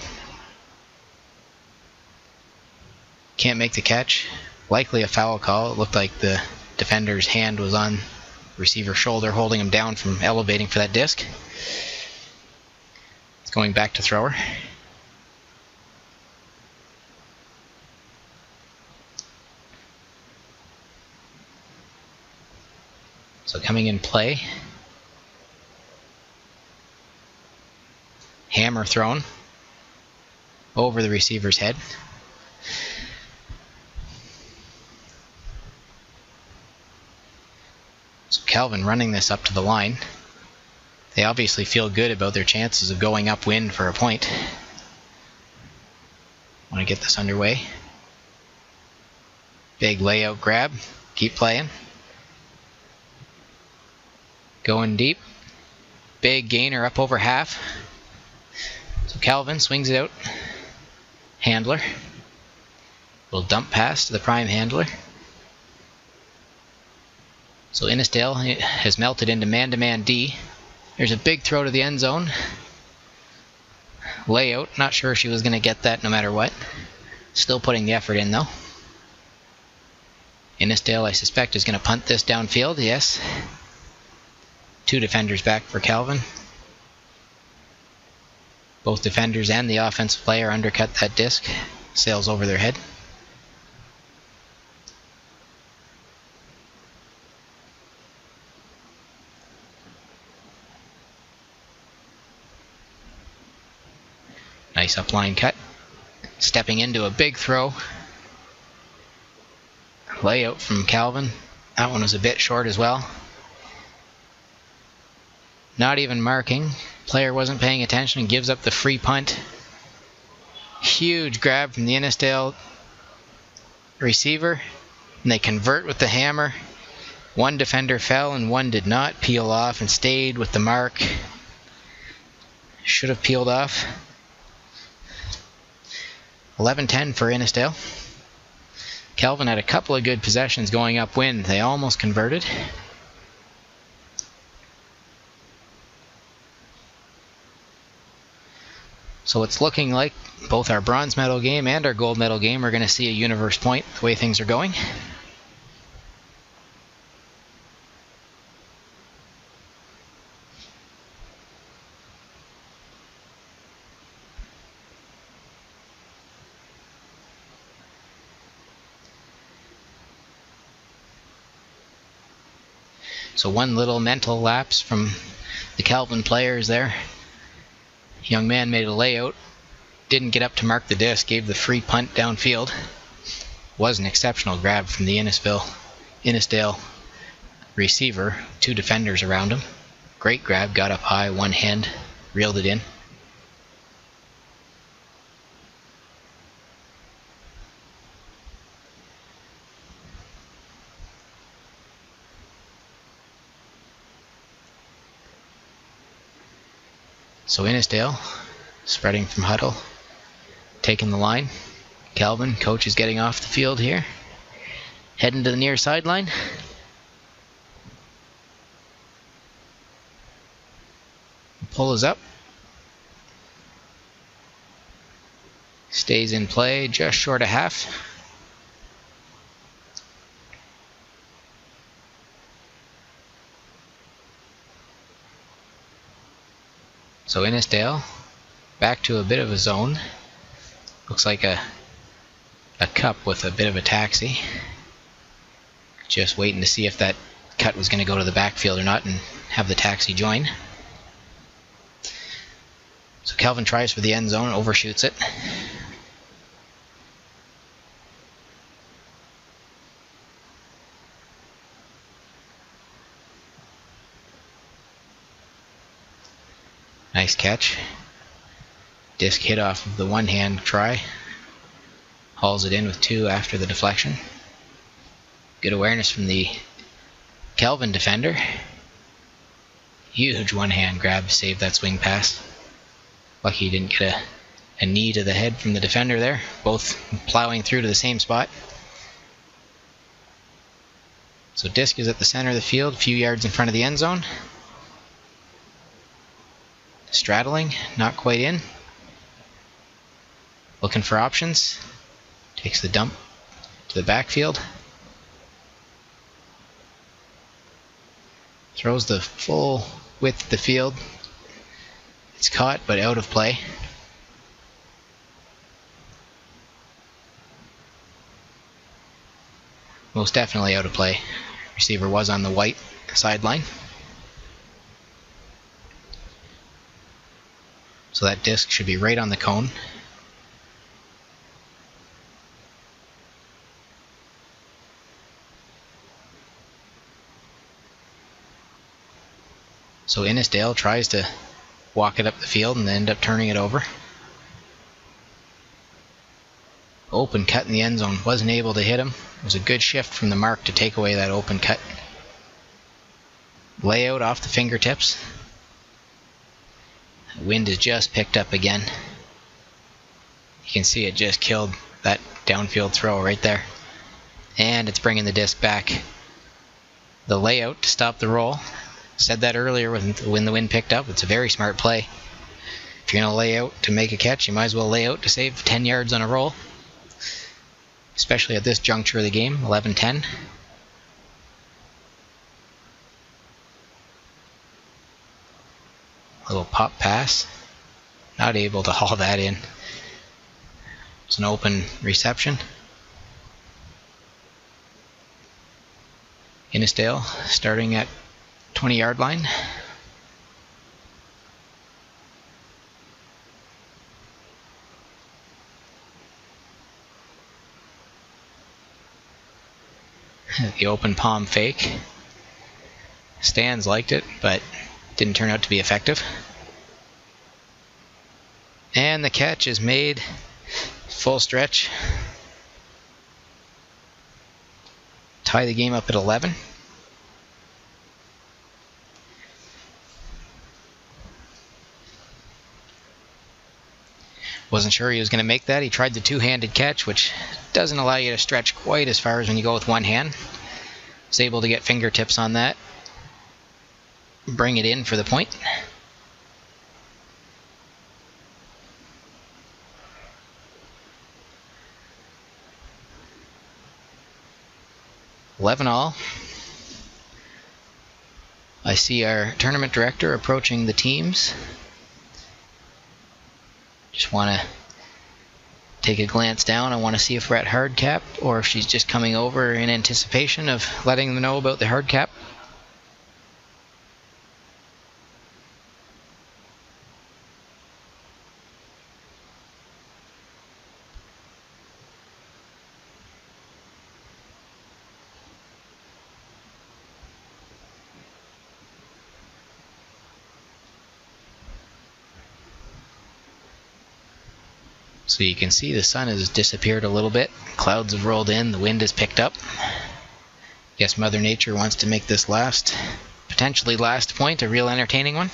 Can't make the catch. Likely a foul call. It looked like the defender's hand was on receiver's shoulder, holding him down from elevating for that disc. It's going back to thrower. So coming in play. Hammer thrown over the receiver's head. So Kevlin running this up to the line. They obviously feel good about their chances of going upwind for a point. Want to get this underway. Big layout grab. Keep playing. Going deep. Big gainer up over half. So Kevlin swings it out. Handler. Little dump pass to the prime handler. So Innidale has melted into man-to-man D. There's a big throw to the end zone. Layout. Not sure she was going to get that no matter what. Still putting the effort in though. Innidale, I suspect, is going to punt this downfield. Yes. 2 defenders back for Kevlin. Both defenders and the offensive player undercut that disc. Sails over their head. Nice upline cut. Stepping into a big throw. Layout from Kevlin. That one was a bit short as well. Not even marking. Player wasn't paying attention and gives up the free punt. Huge grab from the Innidale receiver. And they convert with the hammer. 1 defender fell and 1 did not peel off and stayed with the mark. Should have peeled off. 11-10 for Innidale. Kevlin had a couple of good possessions going upwind. They almost converted. So it's looking like both our bronze medal game and our gold medal game are going to see a universe point the way things are going. So one little mental lapse from the Kevlin players there. Young man made a layout, didn't get up to mark the disc, gave the free punt downfield. Was an exceptional grab from the Innidale receiver, 2 defenders around him. Great grab, got up high, 1 hand, reeled it in. So Innidale, spreading from huddle, taking the line. Kevlin, coach is getting off the field here. Heading to the near sideline. Pull is up. Stays in play, just short of half. So Innidale back to a bit of a zone. Looks like a cup with a bit of a taxi. Just waiting to see if that cut was going to go to the backfield or not and have the taxi join. So Kevlin tries for the end zone, overshoots it. Nice catch. Disc hit off of the one-hand try. Hauls it in with 2 after the deflection. Good awareness from the Kevlin defender. Huge one-hand grab to save that swing pass. Lucky he didn't get a knee to the head from the defender there. Both plowing through to the same spot. So disc is at the center of the field, a few yards in front of the end zone. Straddling, not quite in. Looking for options. Takes the dump to the backfield. Throws the full width of the field. It's caught but out of play. Most definitely out of play. Receiver was on the white sideline. So that disc should be right on the cone. So Innidale tries to walk it up the field and end up turning it over. Open cut in the end zone. Wasn't able to hit him. It was a good shift from the mark to take away that open cut. Layout off the fingertips. The wind is just picked up again. You can see it just killed that downfield throw right there. And it's bringing the disc back. The layout to stop the roll. Said that earlier when the wind picked up. It's a very smart play. If you're going to lay out to make a catch, you might as well lay out to save 10 yards on a roll. Especially at this juncture of the game, 11-10. Little pop pass. Not able to haul that in. It's an open reception. Innidale starting at 20-yard line. The open palm fake. Stands liked it, but didn't turn out to be effective. And the catch is made. Full stretch. Tie the game up at 11. Wasn't sure he was going to make that. He tried the two-handed catch, which doesn't allow you to stretch quite as far as when you go with one hand. Was able to get fingertips on that. Bring it in for the point. $11-all. I see our tournament director approaching the teams. Just want to take a glance down. I want to see if we're at hard cap or if she's just coming over in anticipation of letting them know about the hard cap. So you can see the sun has disappeared a little bit. Clouds have rolled in. The wind has picked up. Guess Mother Nature wants to make this potentially last point, a real entertaining one.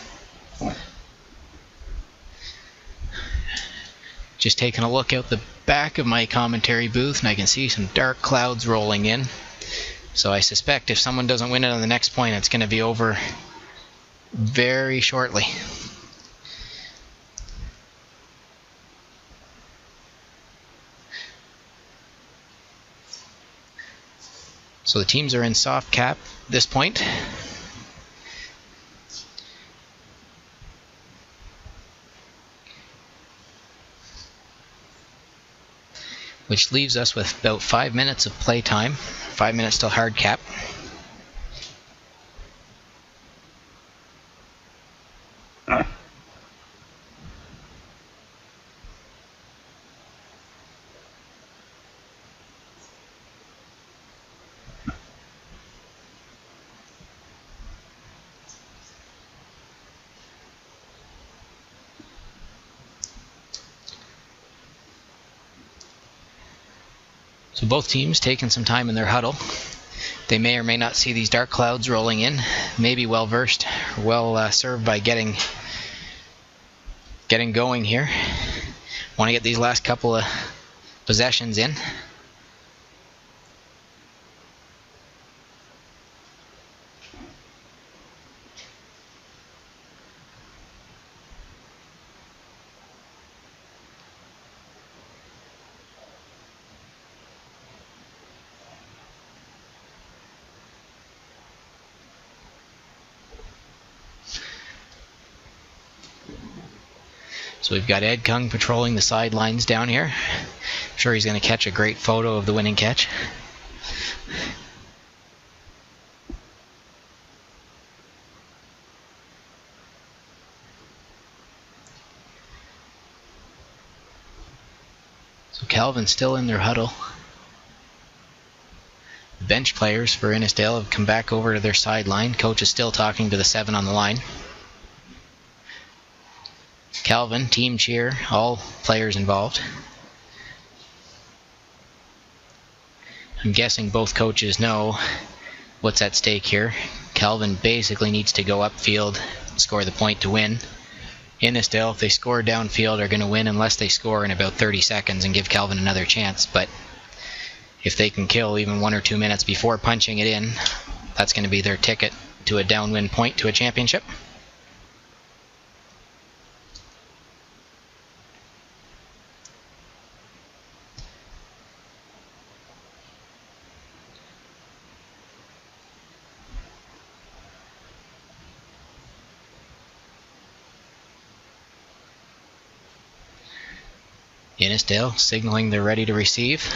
Just taking a look out the back of my commentary booth, and I can see some dark clouds rolling in. So I suspect if someone doesn't win it on the next point, it's going to be over very shortly. So the teams are in soft cap at this point. which leaves us with about 5 minutes of play time. 5 minutes till hard cap. So both teams taking some time in their huddle. They may or may not see these dark clouds rolling in. Maybe well versed, well served by getting going here. Want to get these last couple of possessions in. So we've got Ed Kung patrolling the sidelines down here. I'm sure he's going to catch a great photo of the winning catch. So Kevlin's still in their huddle. The bench players for Innidale have come back over to their sideline. Coach is still talking to the 7 on the line. Kevlin, team cheer, all players involved. I'm guessing both coaches know what's at stake here. Kevlin basically needs to go upfield and score the point to win. Innidale, if they score downfield, are going to win unless they score in about 30 seconds and give Kevlin another chance. But if they can kill even 1 or 2 minutes before punching it in, that's going to be their ticket to a downwind point to a championship. Innidale signaling they're ready to receive.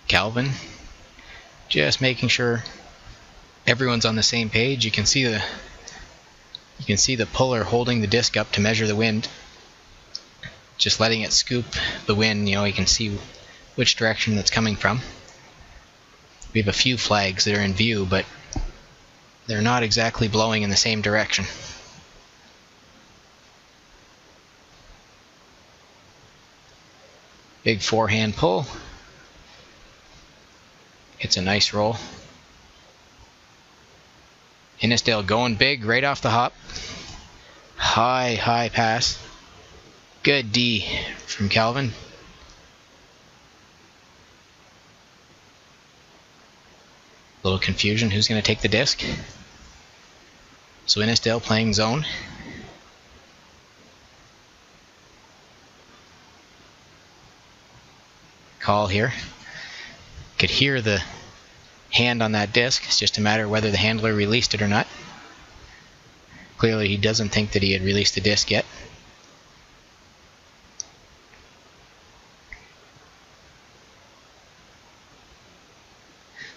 Kevlin just making sure everyone's on the same page. You can see the puller holding the disc up to measure the wind. Just letting it scoop the wind, you can see which direction that's coming from. We have a few flags that are in view, but they're not exactly blowing in the same direction. Big forehand pull. It's a nice roll. Innidale going big right off the hop. High pass. Good D from Kevlin. Little confusion, who's going to take the disc? So Innidale playing zone. Call here. Could hear the hand on that disc. It's just a matter of whether the handler released it or not. Clearly he doesn't think that he had released the disc yet.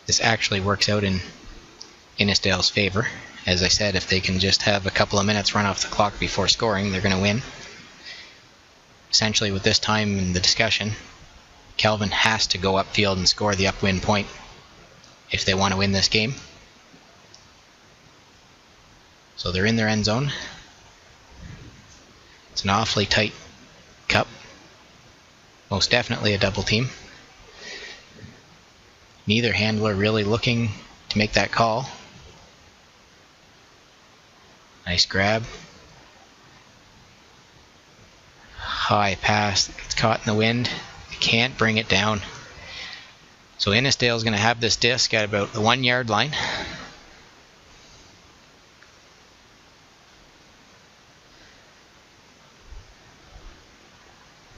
This actually works out in Innidale's favor. As I said, if they can just have a couple of minutes run off the clock before scoring, they're going to win. Essentially, with this time in the discussion, Kevlin has to go upfield and score the upwind point if they want to win this game. So they're in their end zone. It's an awfully tight cup. Most definitely a double team. Neither handler really looking to make that call. Nice grab. High pass. It's caught in the wind. Can't bring it down. So Innidale is going to have this disc at about the 1 yard line.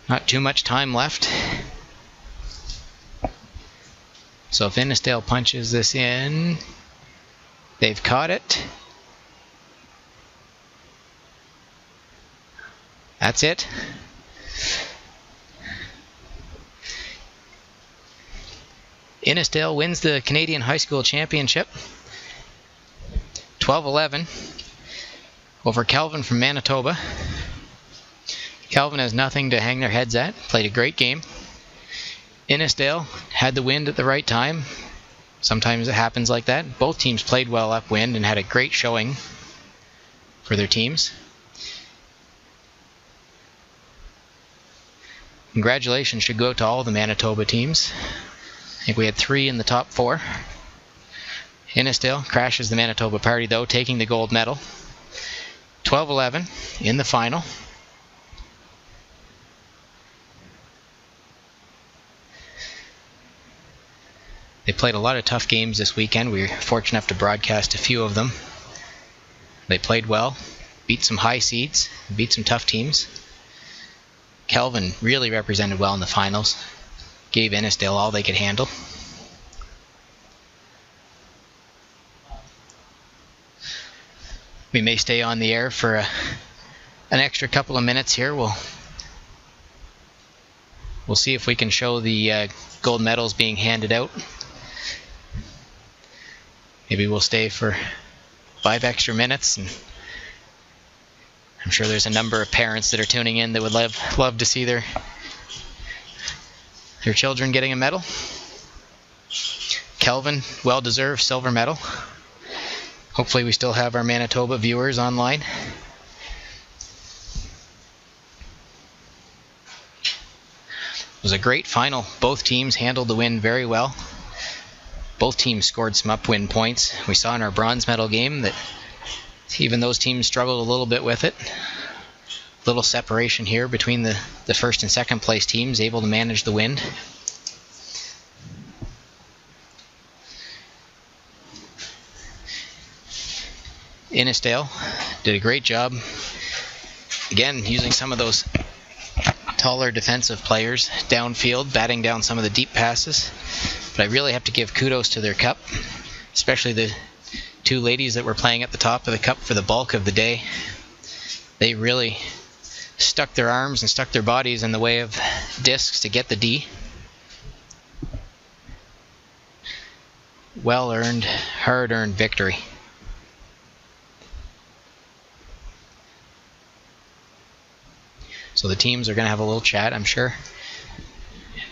Not too much time left. So if Innidale punches this in, They've caught it. That's it. Innidale wins the Canadian High School Championship 12-11 over Kevlin from Manitoba. Kevlin has nothing to hang their heads at. Played a great game. Innidale had the wind at the right time. Sometimes it happens like that. Both teams played well upwind and had a great showing for their teams. Congratulations should go to all the Manitoba teams. I think we had 3 in the top 4. Innidale crashes the Manitoba party though, taking the gold medal. 12-11 in the final. They played a lot of tough games this weekend. We were fortunate enough to broadcast a few of them. They played well, beat some high seeds, beat some tough teams. Kevlin really represented well in the finals. Gave Innidale all they could handle. We may stay on the air for an extra couple of minutes here. We'll see if we can show the gold medals being handed out. Maybe we'll stay for 5 extra minutes, and I'm sure there's a number of parents that are tuning in that would love to see their children getting a medal. Kevlin, well-deserved silver medal. Hopefully we still have our Manitoba viewers online. It was a great final. Both teams handled the wind very well. Both teams scored some upwind points. We saw in our bronze medal game that even those teams struggled a little bit with it. Little separation here between the first and second place teams, able to manage the wind. Innidale did a great job, again, using some of those taller defensive players downfield, batting down some of the deep passes. But I really have to give kudos to their cup, especially the 2 ladies that were playing at the top of the cup for the bulk of the day. They really stuck their arms and stuck their bodies in the way of discs to get the D. Well-earned, hard-earned victory. So the teams are going to have a little chat, I'm sure.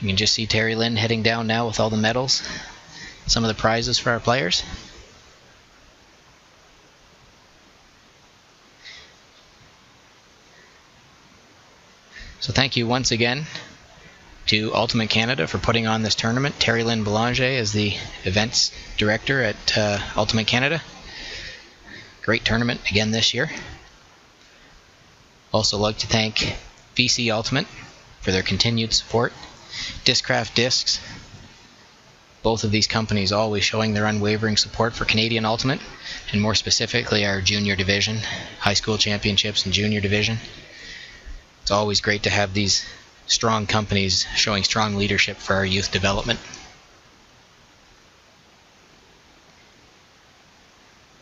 You can just see Terry Lynn heading down now with all the medals, some of the prizes for our players. So thank you once again to Ultimate Canada for putting on this tournament. Terry Lynn Belanger is the events director at Ultimate Canada. Great tournament again this year. Also like to thank VC Ultimate for their continued support. Discraft Discs, both of these companies always showing their unwavering support for Canadian Ultimate, and more specifically our junior division, high school championships and junior division. It's always great to have these strong companies showing strong leadership for our youth development.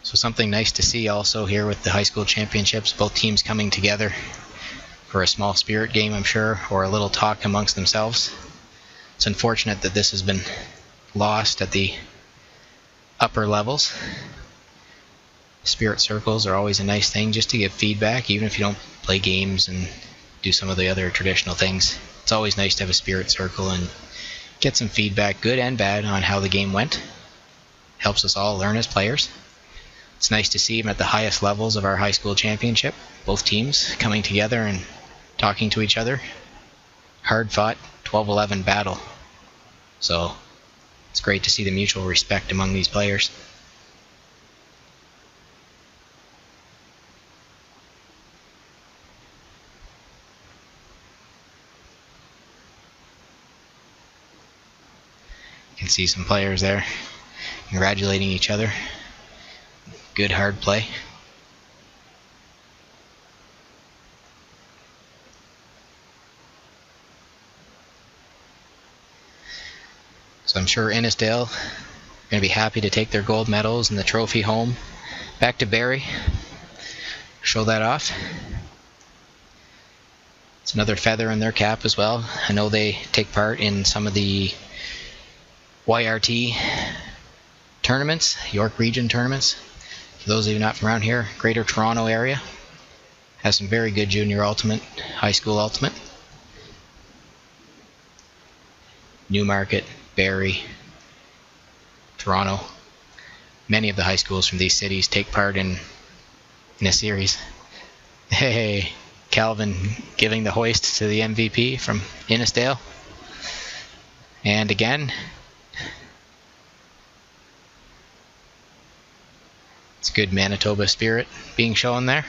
So something nice to see also here with the high school championships, both teams coming together for a small spirit game, I'm sure, or a little talk amongst themselves. It's unfortunate that this has been lost at the upper levels. Spirit circles are always a nice thing just to give feedback, even if you don't play games and do some of the other traditional things. It's always nice to have a spirit circle and get some feedback, good and bad, on how the game went. Helps us all learn as players. It's nice to see even at the highest levels of our high school championship, both teams coming together and talking to each other. Hard fought 12-11 battle. So it's great to see the mutual respect among these players. You can see some players there congratulating each other. Good hard play. So I'm sure Innidale going to be happy to take their gold medals and the trophy home back to Barrie. Show that off. It's another feather in their cap as well. I know they take part in some of the YRT tournaments, York Region tournaments. For those of you not from around here, Greater Toronto area has some very good junior ultimate, high school ultimate. Newmarket, Barrie, Toronto. Many of the high schools from these cities take part in a series. Hey, Calvin giving the hoist to the MVP from Innidale. And again, it's good Manitoba spirit being shown there.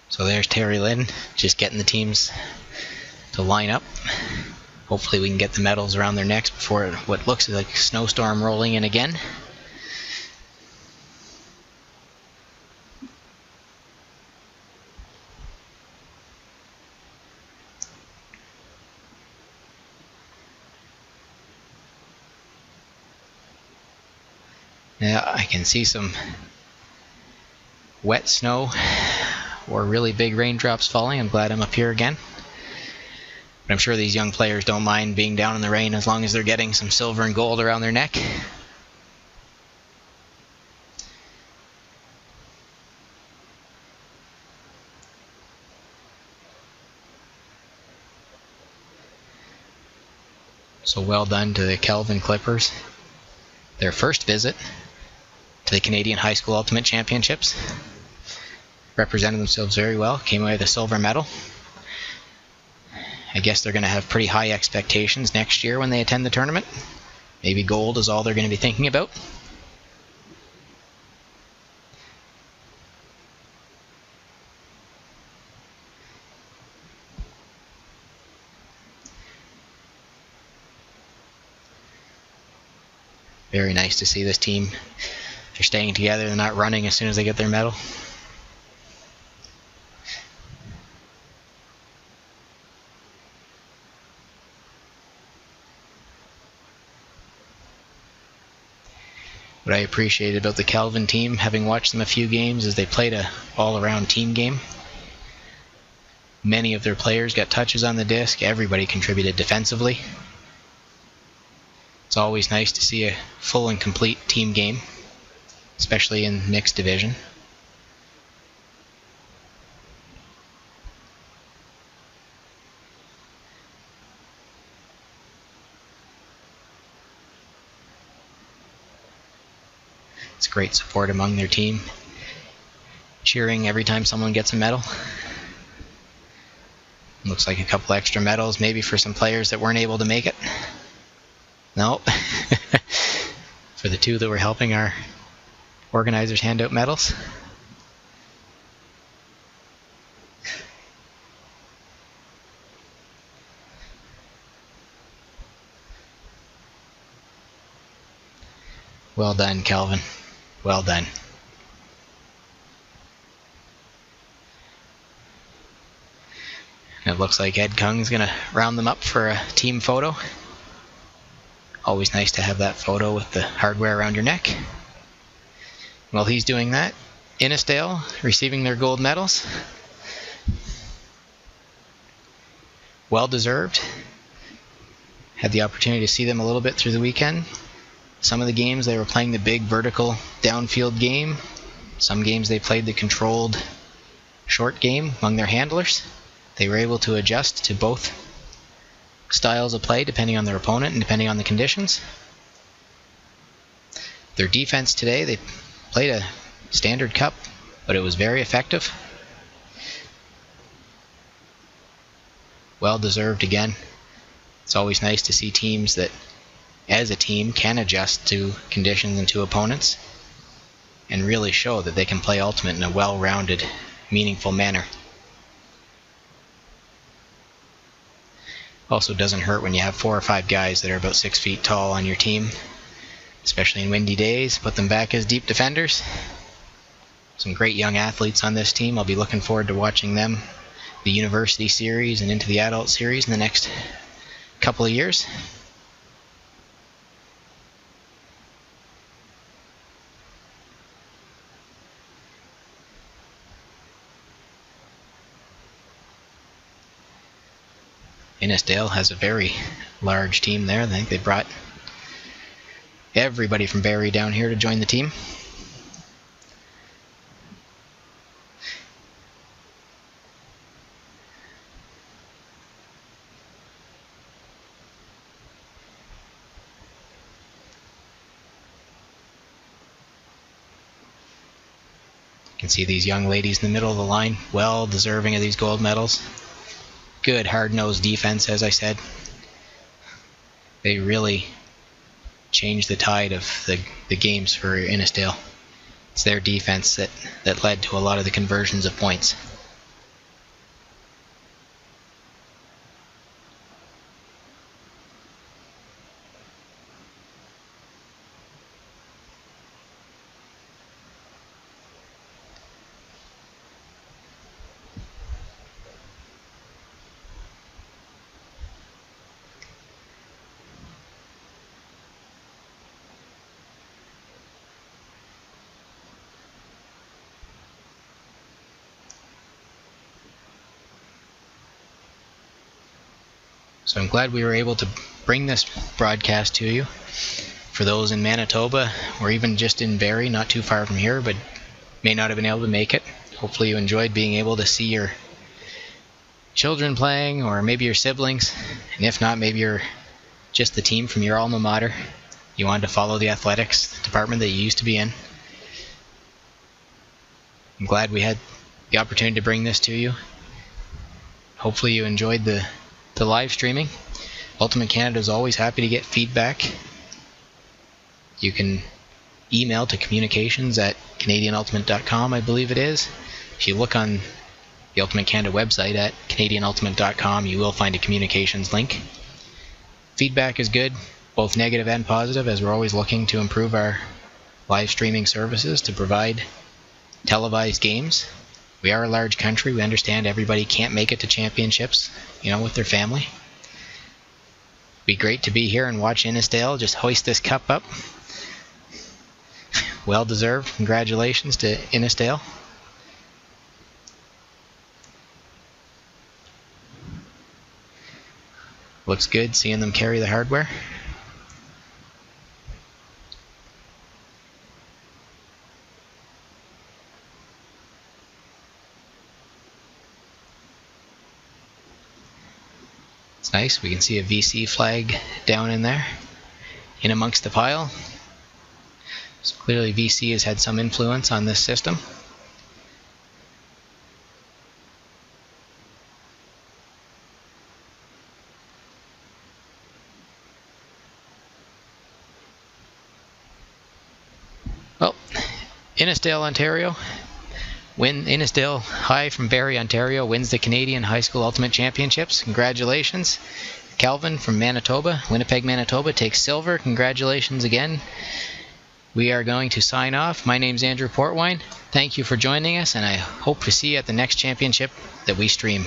So there's Terry Lynn, just getting the teams to line up. Hopefully we can get the medals around their necks before what looks like a snowstorm rolling in again. Now I can see some wet snow or really big raindrops falling. I'm glad I'm up here again. But I'm sure these young players don't mind being down in the rain as long as they're getting some silver and gold around their neck. So well done to the Kevlin Clippers. Their first visit to the Canadian High School Ultimate Championships. Represented themselves very well, came away with a silver medal. I guess they're going to have pretty high expectations next year when they attend the tournament. Maybe gold is all they're going to be thinking about. Very nice to see this team. They're staying together, they're not running as soon as they get their medal. What I appreciated about the Kevlin team, having watched them a few games, is they played a all-around team game. Many of their players got touches on the disc. Everybody contributed defensively. It's always nice to see a full and complete team game, especially in mixed division. It's great support among their team, cheering every time someone gets a medal. Looks like a couple extra medals maybe for some players that weren't able to make it. No. For the two that were helping our organizers hand out medals. Well done, Kevlin. Well done. And it looks like Ed Kung's going to round them up for a team photo. Always nice to have that photo with the hardware around your neck. While he's doing that, Innidale receiving their gold medals. Well deserved. Had the opportunity to see them a little bit through the weekend. Some of the games they were playing the big vertical downfield game. Some games they played the controlled short game among their handlers. They were able to adjust to both styles of play depending on their opponent and depending on the conditions. Their defense today, they played a standard cup, but it was very effective. Well deserved again. It's always nice to see teams that as a team can adjust to conditions and to opponents and really show that they can play Ultimate in a well-rounded, meaningful manner. Also doesn't hurt when you have 4 or 5 guys that are about 6 feet tall on your team, especially in windy days. Put them back as deep defenders. Some great young athletes on this team. I'll be looking forward to watching them the University Series and into the Adult Series in the next couple of years. Innidale has a very large team there. I think they brought everybody from Barrie down here to join the team. You can see these young ladies in the middle of the line, well deserving of these gold medals. Good hard-nosed defense, as I said. They really changed the tide of the games for Innidale. It's their defense that led to a lot of the conversions of points. So I'm glad we were able to bring this broadcast to you. For those in Manitoba, or even just in Barrie, not too far from here, but may not have been able to make it, hopefully you enjoyed being able to see your children playing, or maybe your siblings, and if not, maybe you're just the team from your alma mater. You wanted to follow the athletics department that you used to be in. I'm glad we had the opportunity to bring this to you. Hopefully you enjoyed the live streaming. Ultimate Canada is always happy to get feedback. You can email to communications@canadianultimate.com, I believe it is. If you look on the Ultimate Canada website at canadianultimate.com, you will find a communications link. Feedback is good, both negative and positive, as we're always looking to improve our live streaming services to provide televised games. We are a large country. We understand everybody can't make it to championships, with their family. It'd be great to be here and watch Innidale just hoist this cup up. Well deserved. Congratulations to Innidale. Looks good seeing them carry the hardware. It's nice. We can see a VC flag down in there, in amongst the pile. So clearly VC has had some influence on this system. Well, Innidale, Ontario. Innidale High from Barrie, Ontario wins the Canadian High School Ultimate Championships. Congratulations. Kevlin from Manitoba, Winnipeg, Manitoba, takes silver. Congratulations again. We are going to sign off. My name's Andrew Portwine. Thank you for joining us, and I hope to see you at the next championship that we stream.